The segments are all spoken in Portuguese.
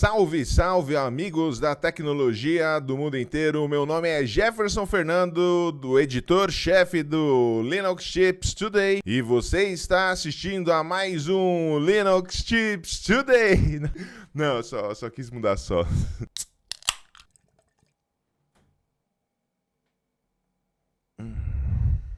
Salve, salve, amigos da tecnologia do mundo inteiro. Meu nome é Jefferson Fernando, do editor-chefe do Linux Tips Today. E você está assistindo a mais um Linux Tips Today. Não, só quis mudar só.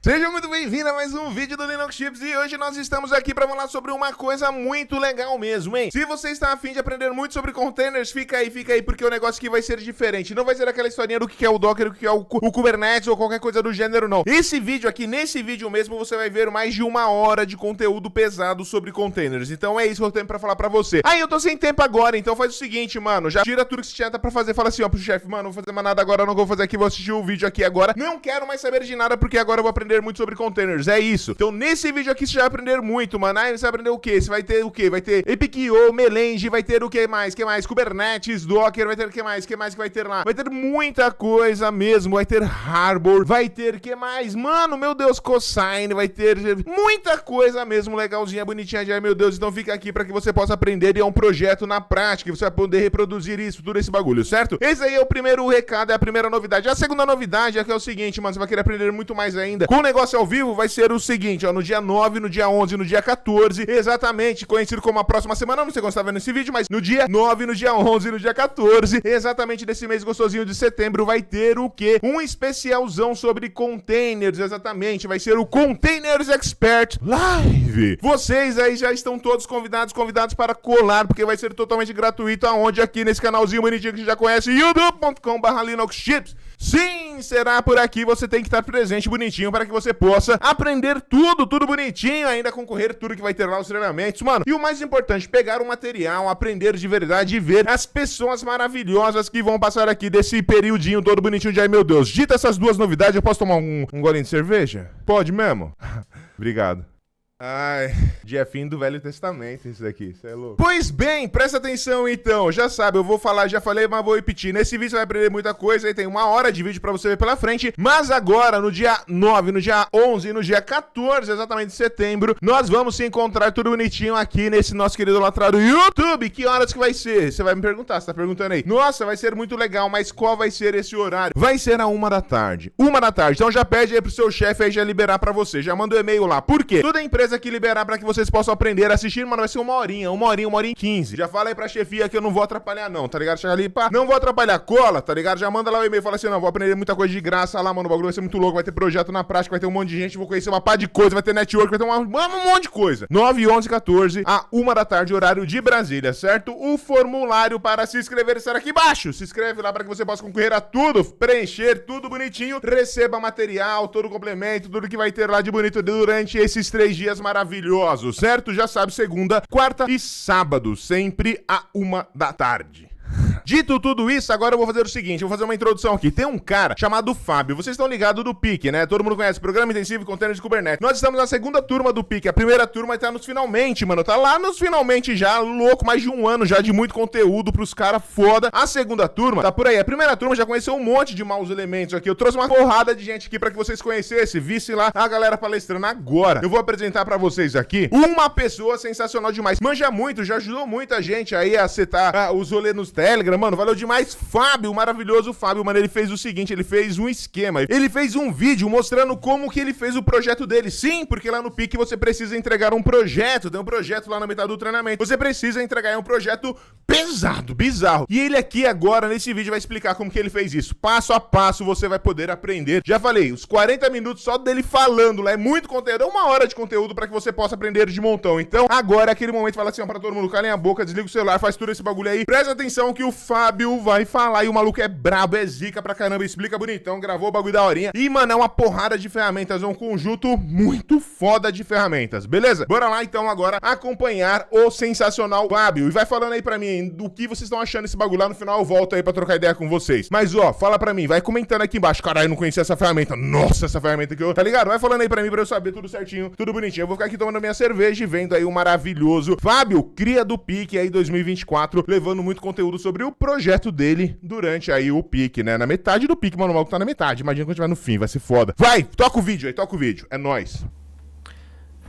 Seja muito bem-vindo a mais um vídeo do Linux Tips e hoje nós estamos aqui para falar sobre uma coisa muito legal mesmo, hein? Se você está afim de aprender muito sobre containers, fica aí, porque o negócio aqui vai ser diferente. Não vai ser aquela historinha do que é o Docker, o que é o Kubernetes ou qualquer coisa do gênero, não. Esse vídeo aqui, nesse vídeo mesmo, você vai ver mais de 1 hora de conteúdo pesado sobre containers. Então é isso que eu tenho pra falar pra você. Aí eu tô sem tempo agora, então faz o seguinte, mano, já tira tudo que você tinha pra fazer. Fala assim, ó, pro chefe, mano, não vou fazer mais nada agora, não vou fazer aqui, vou assistir o vídeo aqui agora. Não quero mais saber de nada, porque agora eu vou aprender muito sobre containers, é isso. Então nesse vídeo aqui você vai aprender muito, mano. Aí você vai aprender o quê? Você vai ter o quê? Vai ter Epic.io, Melange, vai ter o que mais? Kubernetes, Docker, vai ter o que mais? Que vai ter lá? Vai ter muita coisa mesmo, vai ter Harbor, vai ter que mais? Mano, meu Deus, Cosign, vai ter muita coisa mesmo, legalzinha, bonitinha já, meu Deus. Então fica aqui pra que você possa aprender e é um projeto na prática, você vai poder reproduzir isso, tudo esse bagulho, certo? Esse aí é o primeiro recado, é a primeira novidade. A segunda novidade é que é o seguinte, mano, você vai querer aprender muito mais ainda. Com o negócio ao vivo vai ser o seguinte, ó, no dia 9, no dia 11, no dia 14, exatamente, conhecido como a próxima semana, não sei quando você tá vendo esse vídeo, mas no dia 9, no dia 11, no dia 14, exatamente desse mês gostosinho de setembro, vai ter o quê? Um especialzão sobre containers, exatamente, vai ser o Containers Expert Live. Vocês aí já estão todos convidados para colar, porque vai ser totalmente gratuito, aonde aqui nesse canalzinho bonitinho que você já conhece, youtube.com/linuxchips. Sim, será por aqui, você tem que estar presente bonitinho para que você possa aprender tudo bonitinho, ainda concorrer tudo que vai ter lá os treinamentos, mano. E o mais importante, pegar o material, aprender de verdade e ver as pessoas maravilhosas que vão passar aqui desse periodinho todo bonitinho de ai meu Deus. Dita essas duas novidades, eu posso tomar um golinho de cerveja? Pode mesmo? Obrigado. Ai, Jefinho do Velho Testamento, isso daqui, isso é louco. Pois bem, presta atenção então, já sabe, eu vou falar, já falei, mas vou repetir. Nesse vídeo você vai aprender muita coisa, aí tem 1 hora de vídeo pra você ver pela frente. Mas agora, no dia 9, no dia 11 e no dia 14, exatamente de setembro, nós vamos se encontrar tudo bonitinho aqui nesse nosso querido latrado YouTube. Que horas que vai ser? Você vai me perguntar, você tá perguntando aí. Nossa, vai ser muito legal, mas qual vai ser esse horário? Vai ser a 1 da tarde. 1 da tarde, então já pede aí pro seu chefe aí já liberar pra você, já manda o e-mail lá. Por quê? Toda empresa que liberar pra que vocês possam aprender a assistir, mano, vai ser 1 horinha e 15. Já fala aí pra chefia que eu não vou atrapalhar não, tá ligado? Chega ali, pá, não vou atrapalhar, cola, tá ligado? Já manda lá o e-mail e fala assim, não, vou aprender muita coisa de graça lá, mano, o bagulho vai ser muito louco, vai ter projeto na prática, vai ter um monte de gente, vou conhecer uma pá de coisa, vai ter network, vai ter um monte de coisa. 9, 11, 14, a 1 da tarde, horário de Brasília, certo? O formulário para se inscrever estará aqui embaixo. Se inscreve lá para que você possa concorrer a tudo, preencher tudo bonitinho, receba material, todo o complemento, tudo que vai ter lá de bonito durante esses 3 dias maravilhosos, certo? Já sabe, segunda, quarta e sábado, sempre a 1 da tarde. Dito tudo isso, agora eu vou fazer o seguinte, eu vou fazer uma introdução aqui. Tem um cara chamado Fábio, vocês estão ligados do PIC, né? Todo mundo conhece, Programa Intensivo e Containers de Kubernetes. Nós estamos na segunda turma do PIC, a primeira turma tá nos finalmente, mano, tá lá nos finalmente já, louco, mais de 1 ano já de muito conteúdo pros caras foda. A segunda turma tá por aí, a primeira turma já conheceu um monte de maus elementos aqui, eu trouxe uma porrada de gente aqui pra que vocês conhecessem, vissem lá a galera palestrando. Agora, eu vou apresentar pra vocês aqui uma pessoa sensacional demais, manja muito, já ajudou muita gente aí a setar os rolês nos Telegram, mano, valeu demais. Fábio, o maravilhoso Fábio, mano, ele fez o seguinte, ele fez um esquema, ele fez um vídeo mostrando como que ele fez o projeto dele. Sim, porque lá no PIC você precisa entregar um projeto, tem um projeto lá na metade do treinamento, você precisa entregar um projeto pesado, bizarro. E ele aqui agora, nesse vídeo, vai explicar como que ele fez isso. Passo a passo você vai poder aprender. Já falei, os 40 minutos só dele falando lá, é muito conteúdo, é 1 hora de conteúdo pra que você possa aprender de montão. Então, agora é aquele momento, fala assim, ó, pra todo mundo, calem a boca, desliga o celular, faz tudo esse bagulho aí. Presta atenção que o Fábio vai falar e o maluco é brabo, é zica pra caramba, explica bonitão, gravou o bagulho da horinha. E, mano, é uma porrada de ferramentas, é um conjunto muito foda de ferramentas, beleza? Bora lá, então, agora, acompanhar o sensacional Fábio. E vai falando aí pra mim do que vocês estão achando desse bagulho lá, no final eu volto aí pra trocar ideia com vocês. Mas, ó, fala pra mim, vai comentando aqui embaixo. Caralho, não conhecia essa ferramenta. Nossa, essa ferramenta aqui, tá ligado? Vai falando aí pra mim pra eu saber tudo certinho, tudo bonitinho. Eu vou ficar aqui tomando minha cerveja e vendo aí o maravilhoso Fábio, cria do PIC aí 2024, levando muito conteúdo sobre o projeto dele durante aí o PIC, né? Na metade do PIC, mano, o maluco tá na metade. Imagina quando tiver no fim, vai ser foda. Vai, toca o vídeo aí, toca o vídeo. É nóis.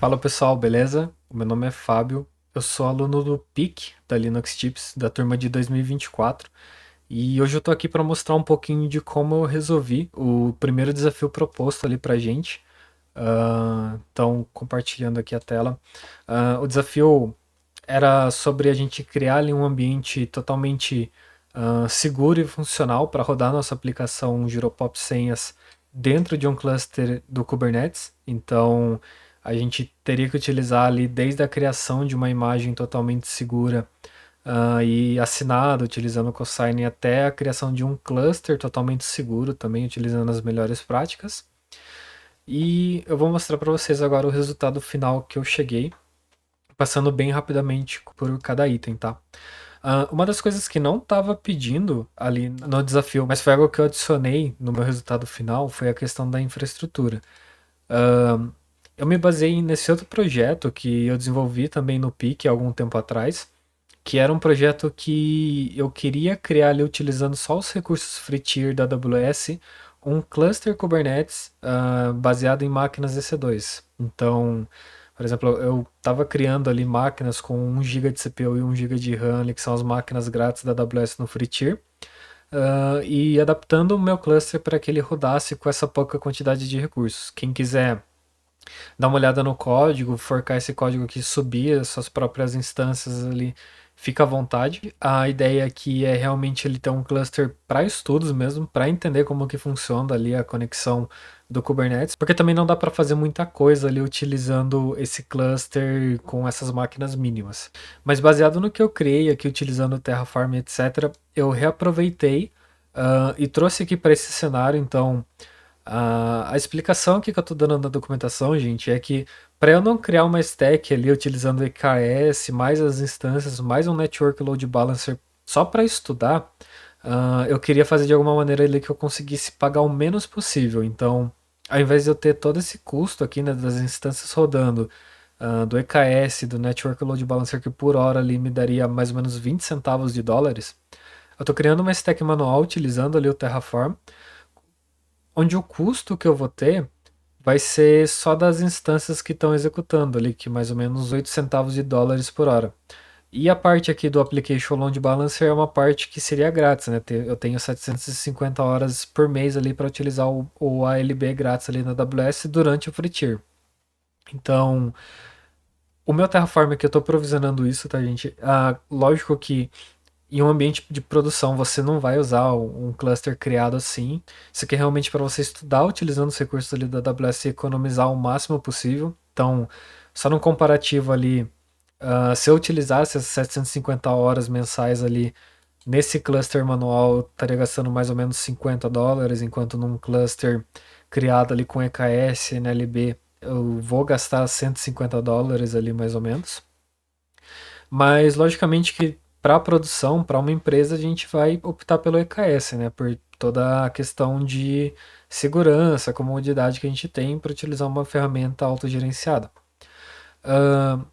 Fala pessoal, beleza? O meu nome é Fábio, Eu sou aluno do PIC, da Linux Tips, da turma de 2024, e hoje eu tô aqui para mostrar um pouquinho de como eu resolvi o primeiro desafio proposto ali pra gente. Então, compartilhando aqui a tela. O desafio era sobre a gente criar ali um ambiente totalmente seguro e funcional para rodar nossa aplicação Giropop Senhas dentro de um cluster do Kubernetes. Então, a gente teria que utilizar ali desde a criação de uma imagem totalmente segura e assinada, utilizando o Cosign, até a criação de um cluster totalmente seguro, também utilizando as melhores práticas. E eu vou mostrar para vocês agora o resultado final que eu cheguei, passando bem rapidamente por cada item, tá? Uma das coisas que não estava pedindo ali no desafio, mas foi algo que eu adicionei no meu resultado final, foi a questão da infraestrutura. Uh, eu me baseei nesse outro projeto que eu desenvolvi também no PIC há algum tempo atrás, que era um projeto que eu queria criar ali utilizando só os recursos free tier da AWS, um cluster Kubernetes baseado em máquinas EC2. Então, por exemplo, eu estava criando ali máquinas com 1 GB de CPU e 1 GB de RAM, ali, que são as máquinas grátis da AWS no free tier, e adaptando o meu cluster para que ele rodasse com essa pouca quantidade de recursos. Quem quiser dar uma olhada no código, forcar esse código aqui, subir as suas próprias instâncias ali, fica à vontade. A ideia aqui é realmente ele ter um cluster para estudos mesmo, para entender como que funciona ali a conexão do Kubernetes, porque também não dá para fazer muita coisa ali utilizando esse cluster com essas máquinas mínimas. Mas baseado no que eu criei aqui utilizando o Terraform, etc., eu reaproveitei e trouxe aqui para esse cenário, então a explicação aqui que eu estou dando na documentação, gente, é que para eu não criar uma stack ali utilizando EKS, mais as instâncias, mais um Network Load Balancer só para estudar, eu queria fazer de alguma maneira ali que eu conseguisse pagar o menos possível. Então, ao invés de eu ter todo esse custo aqui, né, das instâncias rodando, do EKS, do Network Load Balancer, que por hora ali me daria mais ou menos 20 centavos de dólares, eu estou criando uma stack manual utilizando ali o Terraform, onde o custo que eu vou ter vai ser só das instâncias que estão executando ali, que mais ou menos 8 centavos de dólares por hora. E a parte aqui do Application Load Balancer é uma parte que seria grátis, né? Eu tenho 750 horas por mês ali para utilizar o ALB grátis ali na AWS durante o free tier. Então, o meu Terraform aqui eu estou provisionando isso, tá, gente? Lógico que em um ambiente de produção você não vai usar um cluster criado assim. Isso aqui é realmente para você estudar utilizando os recursos ali da AWS e economizar o máximo possível. Então, só num comparativo ali, se eu utilizasse essas 750 horas mensais ali nesse cluster manual, eu estaria gastando mais ou menos 50 dólares, enquanto num cluster criado ali com EKS, NLB, eu vou gastar 150 dólares ali mais ou menos. Mas logicamente que para a produção, para uma empresa, a gente vai optar pelo EKS, né? Por toda a questão de segurança, comodidade que a gente tem para utilizar uma ferramenta autogerenciada. Uh,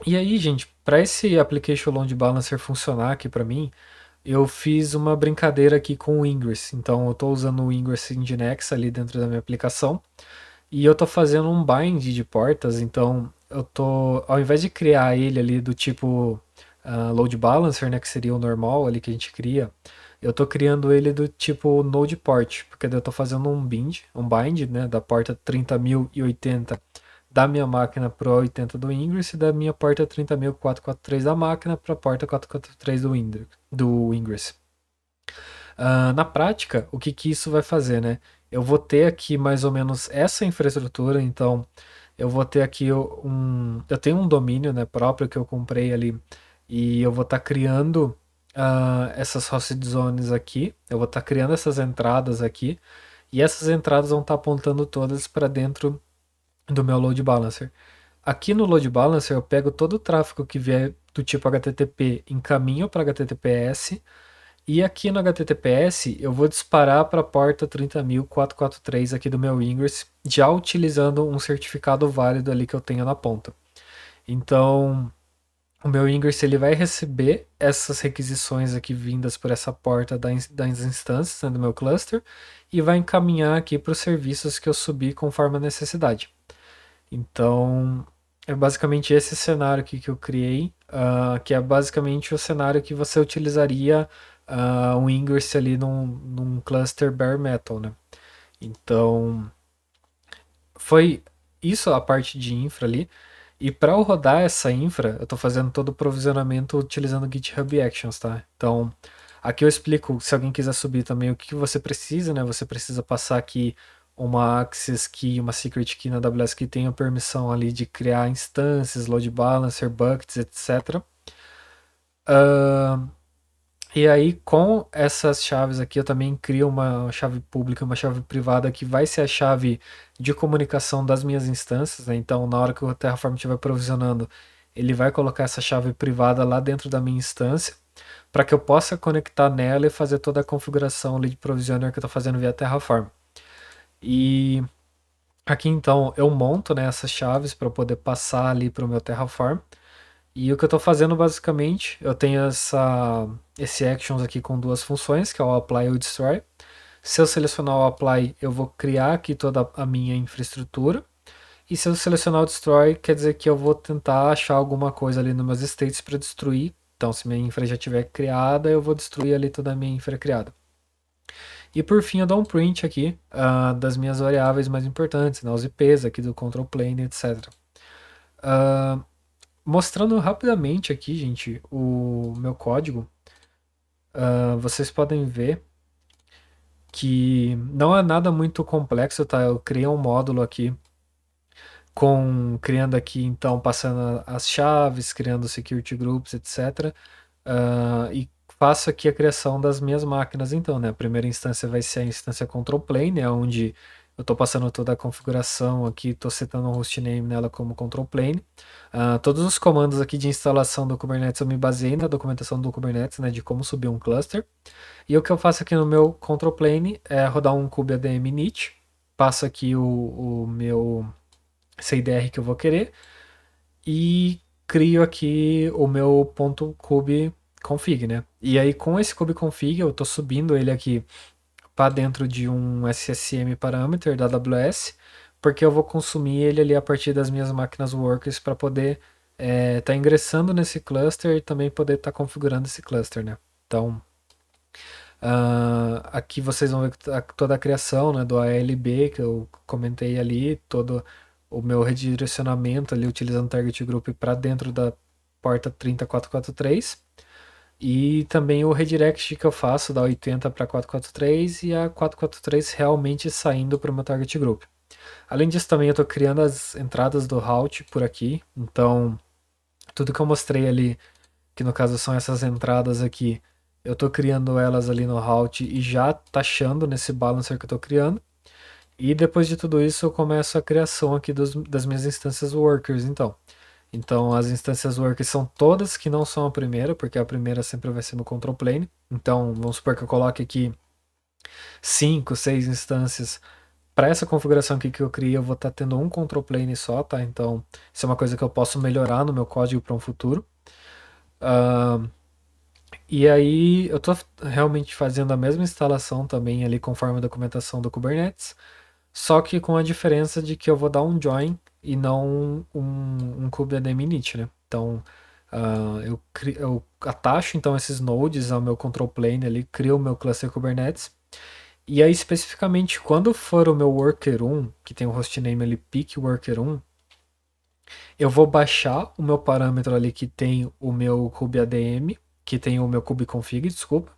e aí, gente, para esse Application Load Balancer funcionar aqui para mim, eu fiz uma brincadeira aqui com o Ingress. Então, eu estou usando o Ingress Nginx ali dentro da minha aplicação e eu estou fazendo um bind de portas. Então, ao invés de criar ele ali do tipo load balancer, né, que seria o normal ali que a gente cria, eu estou criando ele do tipo node port, porque daí eu estou fazendo um bind, né, da porta 30.080 da minha máquina para 80 do Ingress e da minha porta 30.443 da máquina para a porta 443 do Ingress. Na prática, o que, que isso vai fazer, né? Eu vou ter aqui mais ou menos essa infraestrutura, então eu vou ter aqui eu tenho um domínio, né, próprio que eu comprei ali e eu vou estar criando essas hosted zones aqui, eu vou estar criando essas entradas aqui e essas entradas vão estar apontando todas para dentro do meu load balancer. Aqui no load balancer eu pego todo o tráfego que vier do tipo HTTP, encaminho para HTTPS e aqui no HTTPS eu vou disparar para a porta 30.443 aqui do meu Ingress, já utilizando um certificado válido ali que eu tenho na ponta. Então, o meu Ingress ele vai receber essas requisições aqui vindas por essa porta das instâncias, né, do meu cluster e vai encaminhar aqui para os serviços que eu subi conforme a necessidade. Então, é basicamente esse cenário aqui que eu criei, que é basicamente o cenário que você utilizaria um Ingress ali num cluster bare metal, né? Então, foi isso a parte de infra ali. E para eu rodar essa infra, eu estou fazendo todo o provisionamento utilizando GitHub Actions, tá? Então, aqui eu explico, se alguém quiser subir também, o que você precisa, né? Você precisa passar aqui uma access key, uma secret key na AWS que tenha permissão ali de criar instâncias, load balancer, buckets, etc. E aí, com essas chaves aqui, eu também crio uma chave pública, uma chave privada que vai ser a chave de comunicação das minhas instâncias, né? Então, na hora que o Terraform estiver provisionando, ele vai colocar essa chave privada lá dentro da minha instância, para que eu possa conectar nela e fazer toda a configuração ali de provisioner que eu estou fazendo via Terraform. E aqui, então, eu monto, né, essas chaves para poder passar ali para o meu Terraform. E o que eu estou fazendo basicamente, eu tenho esse actions aqui com duas funções, que é o apply e o destroy. Se eu selecionar o apply, eu vou criar aqui toda a minha infraestrutura. E se eu selecionar o destroy, quer dizer que eu vou tentar achar alguma coisa ali nos meus states para destruir. Então, se minha infra já estiver criada, eu vou destruir ali toda a minha infra criada. E por fim, eu dou um print aqui das minhas variáveis mais importantes, né, os IPs aqui do control plane, etc. Mostrando rapidamente aqui, gente, o meu código, vocês podem ver que não é nada muito complexo, tá? Eu criei um módulo aqui criando aqui, então, passando as chaves, criando security groups, etc. E faço aqui a criação das minhas máquinas, então, né? A primeira instância vai ser a instância control plane, é onde eu estou passando toda a configuração aqui, estou setando um hostname nela como control plane. Todos os comandos aqui de instalação do Kubernetes eu me baseei na documentação do Kubernetes, né, de como subir um cluster. E o que eu faço aqui no meu control plane é rodar um kubeadm init, passo aqui o meu CIDR que eu vou querer e crio aqui o meu .kube.config, né? E aí com esse kubeconfig eu estou subindo ele aqui para dentro de um SSM parameter da AWS, porque eu vou consumir ele ali a partir das minhas máquinas workers para poder estar ingressando nesse cluster e também poder estar configurando esse cluster, né? Então, aqui vocês vão ver toda a criação, né, do ALB que eu comentei ali, todo o meu redirecionamento ali utilizando Target Group para dentro da porta 30443 e também o redirect que eu faço da 80 para 443 e a 443 realmente saindo para o meu Target Group. Além disso, também eu estou criando as entradas do route por aqui, então tudo que eu mostrei ali, que no caso são essas entradas aqui, eu estou criando elas ali no route e já taxando nesse balancer que eu estou criando. E depois de tudo isso, eu começo a criação aqui das minhas instâncias workers, então. Então, as instâncias workers são todas que não são a primeira, porque a primeira sempre vai ser no control plane. Então, vamos supor que eu coloque aqui 5, 6 instâncias. Para essa configuração aqui que eu criei, eu vou estar tendo um control plane só, tá? Então, isso é uma coisa que eu posso melhorar no meu código para um futuro. E aí, eu estou realmente fazendo a mesma instalação também ali conforme a documentação do Kubernetes, só que com a diferença de que eu vou dar um join e não um kubeadm init, né? Então, eu atacho então esses nodes ao meu control plane ali, crio o meu cluster Kubernetes. E aí, especificamente, quando for o meu worker 1, que tem o hostname ali, pick worker 1, eu vou baixar o meu parâmetro ali que tem o meu kubeadm, que tem o meu kubeconfig, desculpa,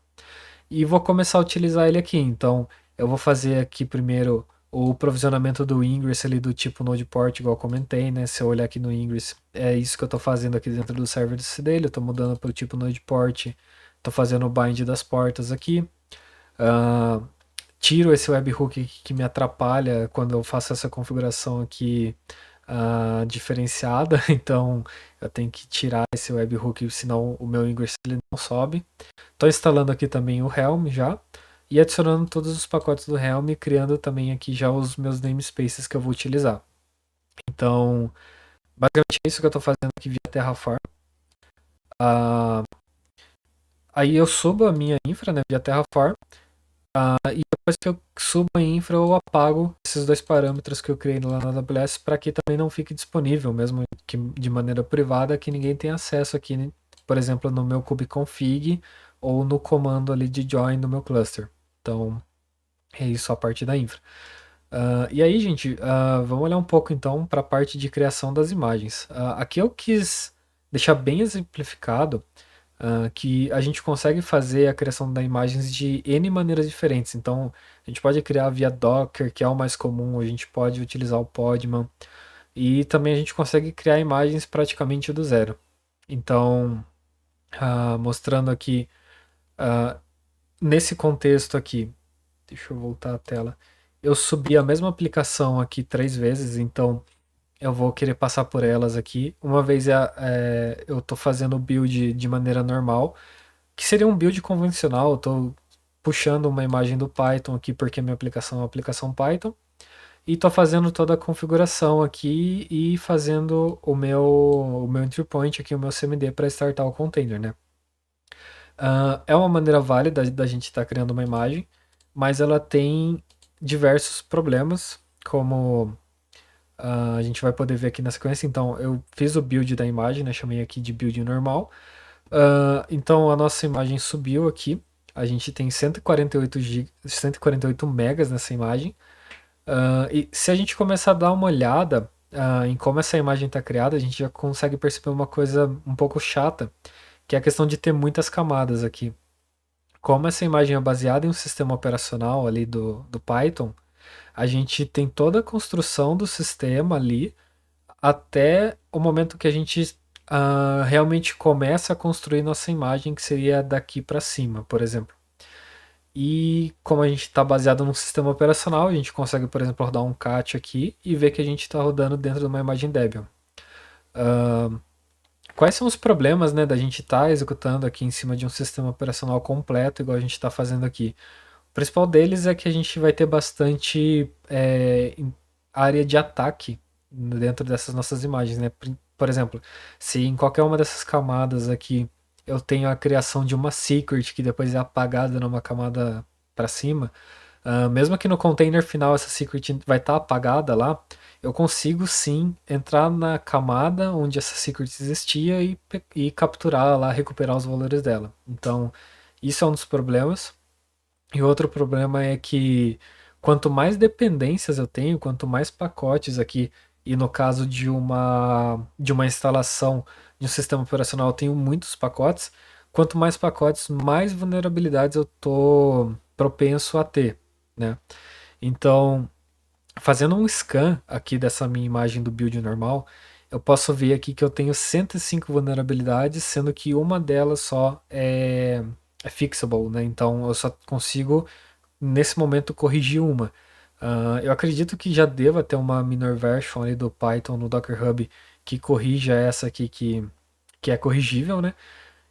e vou começar a utilizar ele aqui. Então, eu vou fazer aqui primeiro o provisionamento do Ingress ali do tipo Node Port, igual eu comentei, né? Se eu olhar aqui no Ingress, é isso que eu estou fazendo aqui dentro do server dele. Eu estou mudando para o tipo Node Port, estou fazendo o bind das portas aqui. Tiro esse webhook que me atrapalha quando eu faço essa configuração aqui diferenciada. Então, eu tenho que tirar esse webhook, senão o meu Ingress ele não sobe. Estou instalando aqui também o Helm já e adicionando todos os pacotes do Helm e criando também aqui já os meus namespaces que eu vou utilizar. Então, basicamente é isso que eu estou fazendo aqui via Terraform. Aí eu subo a minha infra, né, via Terraform E depois que eu subo a infra, eu apago esses dois parâmetros que eu criei lá na AWS para que também não fique disponível, mesmo que de maneira privada, que ninguém tenha acesso aqui, né? Por exemplo, no meu kubeconfig ou no comando ali de join no meu cluster. Então, é isso a parte da infra. E aí, gente, vamos olhar um pouco então para a parte de criação das imagens. Aqui eu quis deixar bem exemplificado que a gente consegue fazer a criação das imagens de N maneiras diferentes. Então, a gente pode criar via Docker, que é o mais comum, a gente pode utilizar o Podman, e também a gente consegue criar imagens praticamente do zero. Então, mostrando aqui, ah, nesse contexto aqui, deixa eu voltar a tela. Eu subi a mesma aplicação aqui 3 vezes, então eu vou querer passar por elas aqui. Uma vez eu estou fazendo o build de maneira normal, que seria um build convencional. Eu estou puxando uma imagem do Python aqui porque minha aplicação é uma aplicação Python. E estou fazendo toda a configuração aqui e fazendo o meu entry point aqui, o meu CMD para startar o container, né? É uma maneira válida da gente estar criando uma imagem, mas ela tem diversos problemas, como a gente vai poder ver aqui na sequência. Então, eu fiz o build da imagem, né? Chamei aqui de build normal. Então, a nossa imagem subiu aqui. A gente tem 148 megas nessa imagem. E se a gente começar a dar uma olhada em como essa imagem está criada, a gente já consegue perceber uma coisa um pouco chata, que é a questão de ter muitas camadas aqui. Como essa imagem é baseada em um sistema operacional ali do Python, a gente tem toda a construção do sistema ali até o momento que a gente realmente começa a construir nossa imagem, que seria daqui para cima, por exemplo. E como a gente está baseado num sistema operacional, a gente consegue, por exemplo, rodar um cat aqui e ver que a gente está rodando dentro de uma imagem Debian. Quais são os problemas, né, da gente estar executando aqui em cima de um sistema operacional completo, igual a gente está fazendo aqui? O principal deles é que a gente vai ter bastante área de ataque dentro dessas nossas imagens, né? Por exemplo, se em qualquer uma dessas camadas aqui eu tenho a criação de uma secret que depois é apagada numa camada para cima, mesmo que no container final essa secret vai estar apagada lá, eu consigo sim entrar na camada onde essa secret existia e capturar lá, recuperar os valores dela. Então, isso é um dos problemas. E outro problema é que quanto mais dependências eu tenho, quanto mais pacotes aqui, e no caso de uma instalação de um sistema operacional eu tenho muitos pacotes, quanto mais pacotes, mais vulnerabilidades eu tô propenso a ter, né? Então, fazendo um scan aqui dessa minha imagem do build normal, eu posso ver aqui que eu tenho 105 vulnerabilidades, sendo que uma delas só é fixable, né? Então eu só consigo, nesse momento, corrigir uma. Eu acredito que já deva ter uma minor version ali do Python no Docker Hub que corrija essa aqui que é corrigível, né?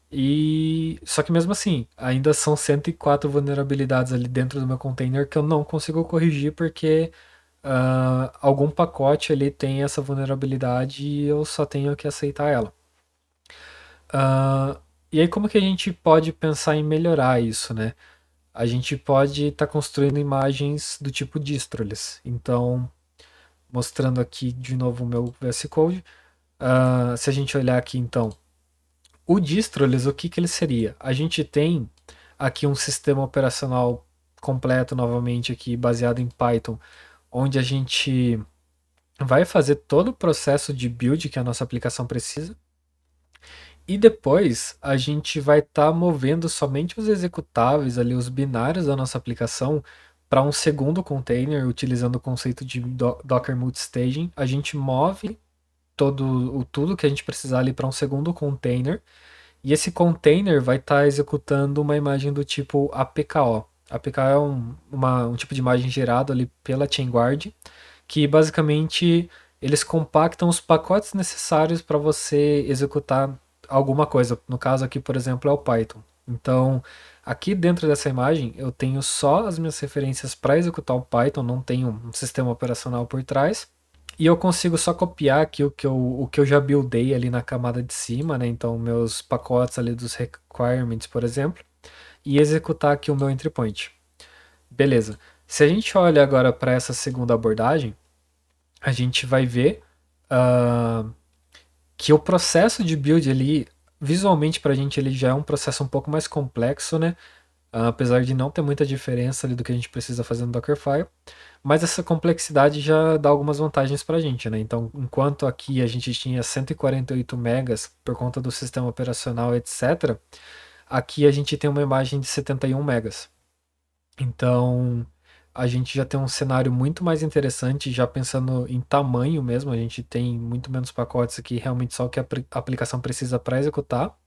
E só que mesmo assim, ainda são 104 vulnerabilidades ali dentro do meu container que eu não consigo corrigir porque algum pacote ali tem essa vulnerabilidade e eu só tenho que aceitar ela. E aí como que a gente pode pensar em melhorar isso, né? A gente pode estar construindo imagens do tipo Distroles. Então, mostrando aqui de novo o meu VS Code, se a gente olhar aqui então, o Distroles, o que ele seria? A gente tem aqui um sistema operacional completo novamente aqui, baseado em Python, onde a gente vai fazer todo o processo de build que a nossa aplicação precisa. E depois a gente vai estar movendo somente os executáveis ali, os binários da nossa aplicação para um segundo container, utilizando o conceito de Docker Multistaging. A gente move tudo que a gente precisar ali para um segundo container. E esse container vai estar executando uma imagem do tipo APKO. APKO é um tipo de imagem gerado ali pela ChainGuard, que basicamente eles compactam os pacotes necessários para você executar alguma coisa. No caso aqui, por exemplo, é o Python. Então, aqui dentro dessa imagem, eu tenho só as minhas referências para executar o Python, não tenho um sistema operacional por trás. E eu consigo só copiar aqui o que eu já buildei ali na camada de cima, né? Então, meus pacotes ali dos requirements, por exemplo, e executar aqui o meu entry point. Beleza. Se a gente olha agora para essa segunda abordagem, a gente vai ver ah, que o processo de build ali, visualmente pra gente, ele já é um processo um pouco mais complexo, né? Apesar de não ter muita diferença ali do que a gente precisa fazer no Dockerfile, mas essa complexidade já dá algumas vantagens pra gente, né? Então, enquanto aqui a gente tinha 148 megas por conta do sistema operacional, etc., aqui a gente tem uma imagem de 71 megas. Então, a gente já tem um cenário muito mais interessante, já pensando em tamanho mesmo. A gente tem muito menos pacotes aqui, realmente só o que a aplicação precisa para executar.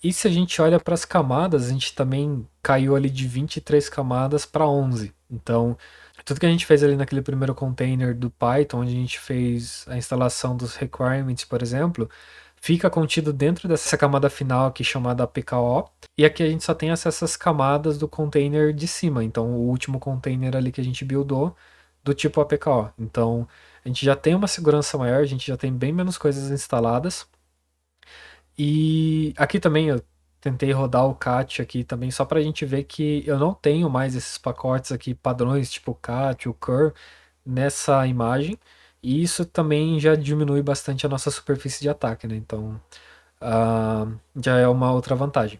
E se a gente olha para as camadas, a gente também caiu ali de 23 camadas para 11. Então, tudo que a gente fez ali naquele primeiro container do Python, onde a gente fez a instalação dos requirements, por exemplo, fica contido dentro dessa camada final aqui chamada APKO. E aqui a gente só tem acesso às camadas do container de cima. Então, o último container ali que a gente buildou do tipo APKO. Então, a gente já tem uma segurança maior, a gente já tem bem menos coisas instaladas. E aqui também eu tentei rodar o cat aqui também, só para a gente ver que eu não tenho mais esses pacotes aqui padrões, tipo o cat, o cur, nessa imagem. E isso também já diminui bastante a nossa superfície de ataque, né? Então, já é uma outra vantagem.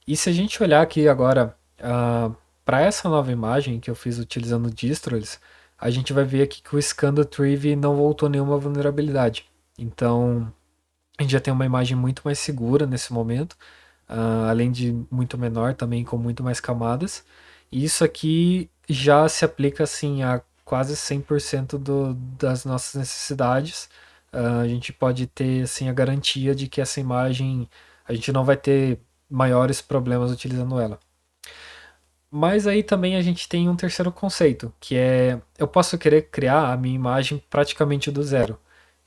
E se a gente olhar aqui agora para essa nova imagem que eu fiz utilizando distros, a gente vai ver aqui que o scan do Trivy não voltou nenhuma vulnerabilidade. Então, a gente já tem uma imagem muito mais segura nesse momento, além de muito menor também, com muito mais camadas. E isso aqui já se aplica assim a quase 100% das nossas necessidades. A gente pode ter assim a garantia de que essa imagem a gente não vai ter maiores problemas utilizando ela. Mas aí também a gente tem um terceiro conceito, que é eu posso querer criar a minha imagem praticamente do zero.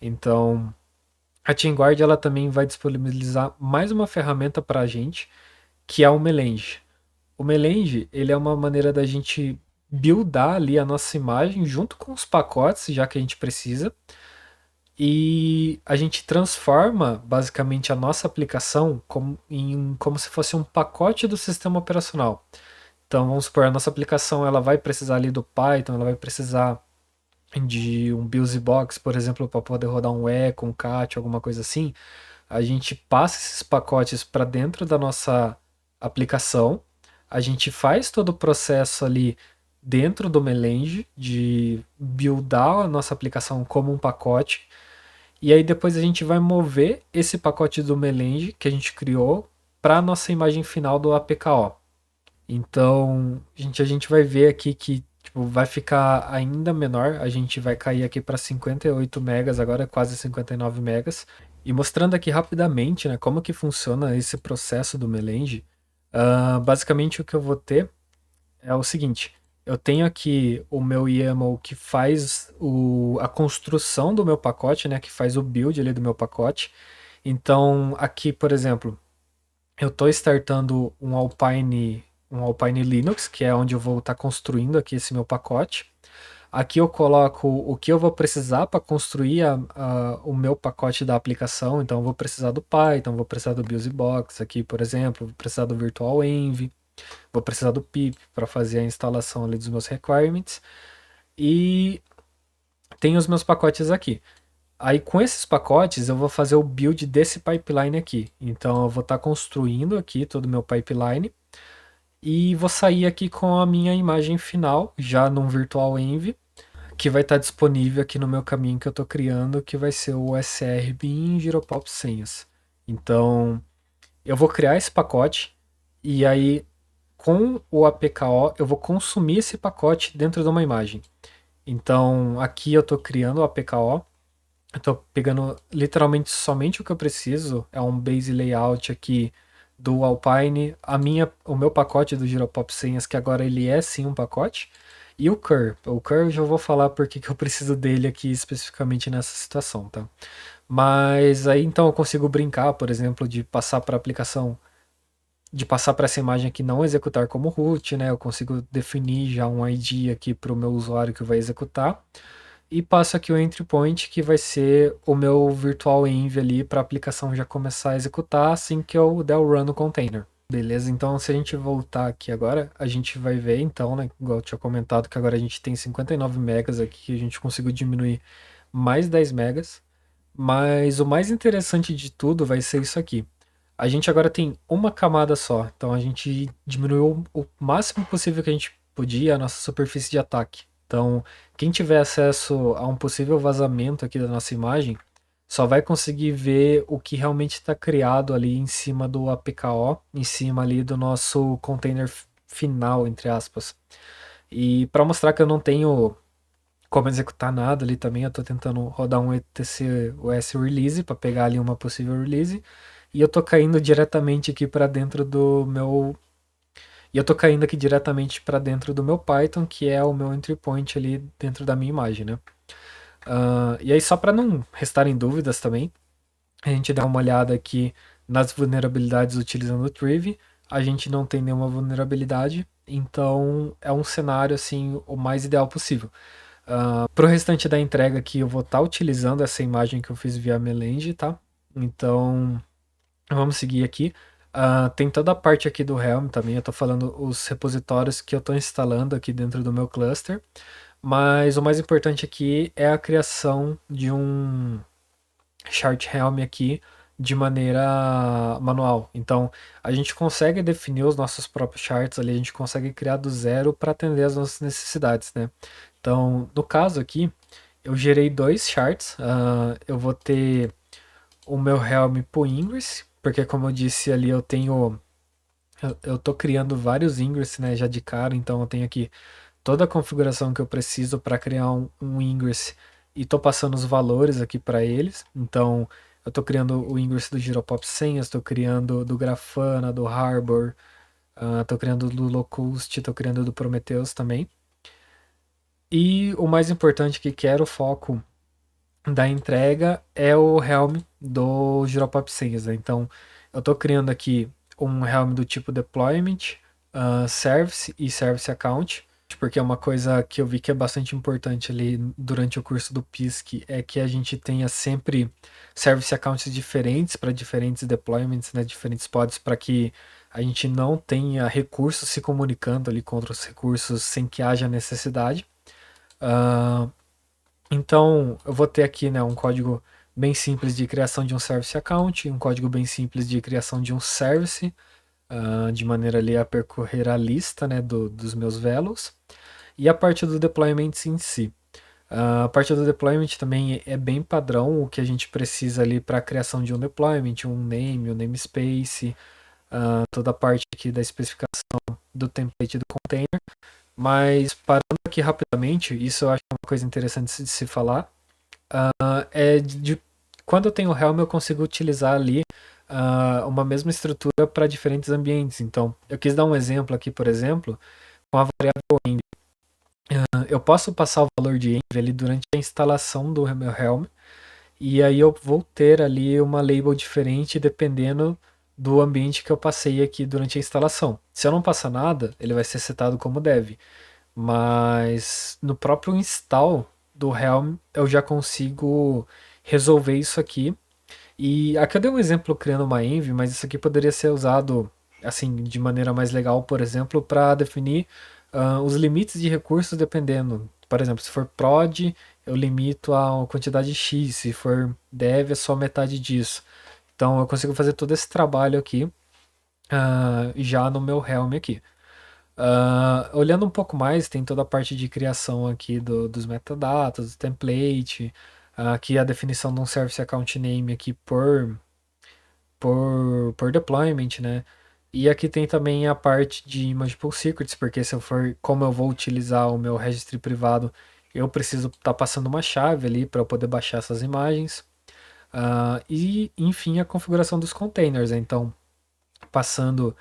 Então, a TeamGuard ela também vai disponibilizar mais uma ferramenta para a gente, que é o Melange. O Melange ele é uma maneira da gente buildar ali a nossa imagem junto com os pacotes, já que a gente precisa, e a gente transforma basicamente a nossa aplicação como se fosse um pacote do sistema operacional. Então vamos supor, a nossa aplicação ela vai precisar ali do Python, ela vai precisar de um BusyBox, por exemplo, para poder rodar um Echo, um Cat, alguma coisa assim, a gente passa esses pacotes para dentro da nossa aplicação, a gente faz todo o processo ali dentro do Melange de buildar a nossa aplicação como um pacote, e aí depois a gente vai mover esse pacote do Melange que a gente criou para a nossa imagem final do APKO. Então, a gente vai ver aqui que tipo, vai ficar ainda menor. A gente vai cair aqui para 58 megas, agora quase 59 megas. E mostrando aqui rapidamente, né, como que funciona esse processo do Melange. Basicamente o que eu vou ter é o seguinte. Eu tenho aqui o meu YAML que faz a construção do meu pacote, né, que faz o build ali do meu pacote. Então, aqui, por exemplo, eu estou startando um Alpine Linux, que é onde eu vou estar construindo aqui esse meu pacote. Aqui eu coloco o que eu vou precisar para construir o meu pacote da aplicação. Então eu vou precisar do Python, vou precisar do BusyBox aqui, por exemplo, vou precisar do Virtual Env, vou precisar do pip para fazer a instalação ali dos meus requirements. E tem os meus pacotes aqui. Aí com esses pacotes eu vou fazer o build desse pipeline aqui. Então eu vou estar construindo aqui todo o meu pipeline e vou sair aqui com a minha imagem final já num Virtual Env, que vai estar disponível aqui no meu caminho que eu estou criando, que vai ser o SRBin Giropop Senhas. Então eu vou criar esse pacote e aí com o APKO eu vou consumir esse pacote dentro de uma imagem. Então aqui eu estou criando o APKO. Eu tô pegando literalmente somente o que eu preciso. É um base layout aqui do Alpine. O meu pacote do Giropop Senhas, que agora ele é sim um pacote. E o Curve. O Curve eu já vou falar porque que eu preciso dele aqui especificamente nessa situação, tá? Mas aí então eu consigo brincar, por exemplo, de passar para a aplicação, de passar para essa imagem aqui não executar como root, né? Eu consigo definir já um ID aqui para o meu usuário que vai executar e passo aqui o entry point, que vai ser o meu virtual env ali para a aplicação já começar a executar assim que eu der o run no container. Beleza, então se a gente voltar aqui agora, a gente vai ver então, né, igual eu tinha comentado, que agora a gente tem 59 megas aqui, que a gente conseguiu diminuir mais 10 megas, mas o mais interessante de tudo vai ser isso aqui. A gente agora tem uma camada só, então a gente diminuiu o máximo possível que a gente podia a nossa superfície de ataque. Então, quem tiver acesso a um possível vazamento aqui da nossa imagem, só vai conseguir ver o que realmente está criado ali em cima do APKO, em cima ali do nosso container final, entre aspas. E para mostrar que eu não tenho como executar nada ali também, eu estou tentando rodar um etc US release para pegar ali uma possível release. E eu tô caindo diretamente aqui para dentro do meu. E eu tô caindo aqui diretamente para dentro do meu Python, que é o meu entry point ali dentro da minha imagem, né? E aí, só para não restarem dúvidas também, a gente dá uma olhada aqui nas vulnerabilidades utilizando o Triv. A gente não tem nenhuma vulnerabilidade, então é um cenário assim o mais ideal possível. Pro restante da entrega aqui, eu vou estar utilizando essa imagem que eu fiz via Melange, tá? Então, vamos seguir aqui. Tem toda a parte aqui do Helm também. Eu estou falando os repositórios que eu estou instalando aqui dentro do meu cluster. Mas o mais importante aqui é a criação de um chart Helm aqui de maneira manual. Então, a gente consegue definir os nossos próprios charts ali, a gente consegue criar do zero para atender as nossas necessidades, né? Então, no caso aqui, eu gerei dois charts. Eu vou ter o meu Helm pro Ingress, porque como eu disse ali, eu tô criando vários Ingress, né, já de cara, então eu tenho aqui toda a configuração que eu preciso para criar um Ingress e tô passando os valores aqui para eles. Então, eu tô criando o Ingress do Giropop Senhas, tô criando do Grafana, do Harbor, tô criando do Locust, tô criando do Prometheus também. E o mais importante que era o foco da entrega é o Helm do Giropop Senhas, né? Então, eu estou criando aqui um Helm do tipo Deployment, Service e Service Account, porque é uma coisa que eu vi que é bastante importante ali durante o curso do PISC, é que a gente tenha sempre Service Accounts diferentes para diferentes deployments, né, diferentes pods, para que a gente não tenha recursos se comunicando ali com outros recursos sem que haja necessidade. Então, eu vou ter aqui, né, um código bem simples de criação de um service account, um código bem simples de criação de um service, de maneira ali a percorrer a lista, né, dos meus velos, e a parte do deployment em si. A parte do deployment também é bem padrão o que a gente precisa ali para a criação de um deployment, um name, um namespace, toda a parte aqui da especificação do template do container. Mas parando aqui rapidamente, isso eu acho uma coisa interessante de se falar, é quando eu tenho Helm eu consigo utilizar ali uma mesma estrutura para diferentes ambientes. Então, eu quis dar um exemplo aqui, por exemplo, com a variável env. Eu posso passar o valor de env ali durante a instalação do meu Helm, e aí eu vou ter ali uma label diferente dependendo do ambiente que eu passei aqui durante a instalação. Se eu não passar nada, ele vai ser setado como dev. Mas no próprio install do Helm eu já consigo resolver isso aqui. E aqui eu dei um exemplo criando uma env, mas isso aqui poderia ser usado assim de maneira mais legal, por exemplo, para definir os limites de recursos dependendo. Por exemplo, se for prod, eu limito a quantidade X, se for dev é só metade disso. Então eu consigo fazer todo esse trabalho aqui já no meu Helm aqui. Olhando um pouco mais, tem toda a parte de criação aqui dos metadatas, do template, aqui a definição de um service account name aqui por deployment, né? E aqui tem também a parte de Imageable Secrets, porque se eu for, como eu vou utilizar o meu registry privado, eu preciso estar passando uma chave ali para eu poder baixar essas imagens. E, enfim, a configuração dos containers, né? Então, passando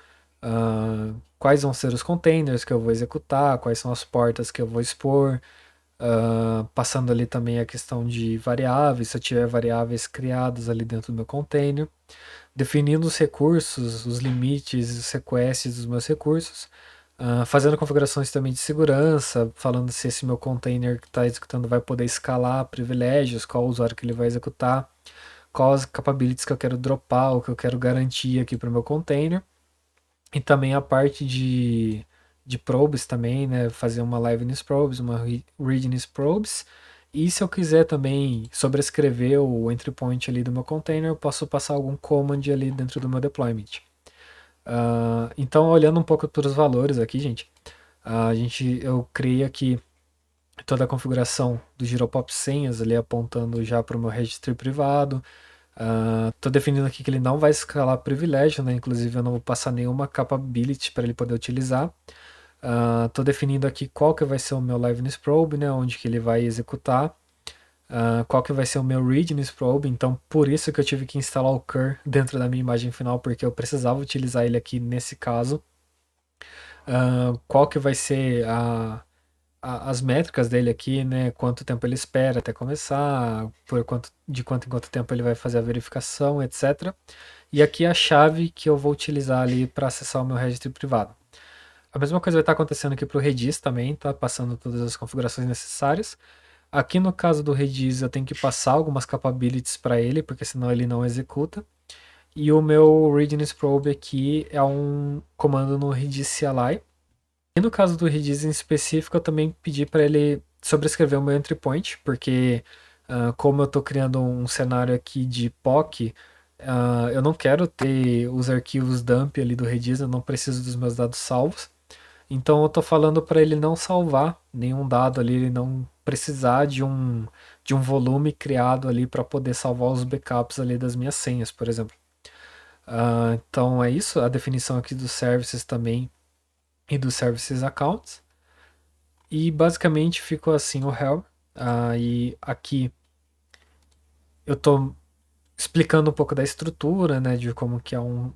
quais vão ser os containers que eu vou executar, quais são as portas que eu vou expor, passando ali também a questão de variáveis, se eu tiver variáveis criadas ali dentro do meu container, definindo os recursos, os limites, os requests dos meus recursos, fazendo configurações também de segurança, falando se esse meu container que está executando vai poder escalar privilégios, qual usuário que ele vai executar, quais capabilities que eu quero dropar, ou que eu quero garantir aqui para o meu container. E também a parte de probes também, né? Fazer uma liveness probes, uma readiness probes. E se eu quiser também sobrescrever o entry point ali do meu container, eu posso passar algum command ali dentro do meu deployment. Então, olhando um pouco para os valores aqui, gente, eu criei aqui toda a configuração do Giropop senhas ali apontando já para o meu registry privado. Tô definindo aqui que ele não vai escalar privilégio, né? Inclusive eu não vou passar nenhuma capability para ele poder utilizar. Tô definindo aqui qual que vai ser o meu liveness probe, né? Onde que ele vai executar. Qual que vai ser o meu readiness probe. Então por isso que eu tive que instalar o cur dentro da minha imagem final, porque eu precisava utilizar ele aqui nesse caso. Qual que vai ser as métricas dele aqui, né? Quanto tempo ele espera até começar, de quanto em quanto tempo ele vai fazer a verificação, etc. E aqui a chave que eu vou utilizar ali para acessar o meu registro privado. A mesma coisa vai estar acontecendo aqui para o Redis também, tá? Passando todas as configurações necessárias. Aqui no caso do Redis eu tenho que passar algumas capabilities para ele, porque senão ele não executa. E o meu readiness probe aqui é um comando no Redis CLI. E no caso do Redis em específico, eu também pedi para ele sobrescrever o meu entry point, porque como eu estou criando um cenário aqui de POC, eu não quero ter os arquivos dump ali do Redis, eu não preciso dos meus dados salvos. Então eu estou falando para ele não salvar nenhum dado ali, ele não precisar de um volume criado ali para poder salvar os backups ali das minhas senhas, por exemplo. Então é isso, a definição aqui dos services também e dos services accounts. E basicamente ficou assim o Helm. E aqui eu estou explicando um pouco da estrutura, né, de como que é um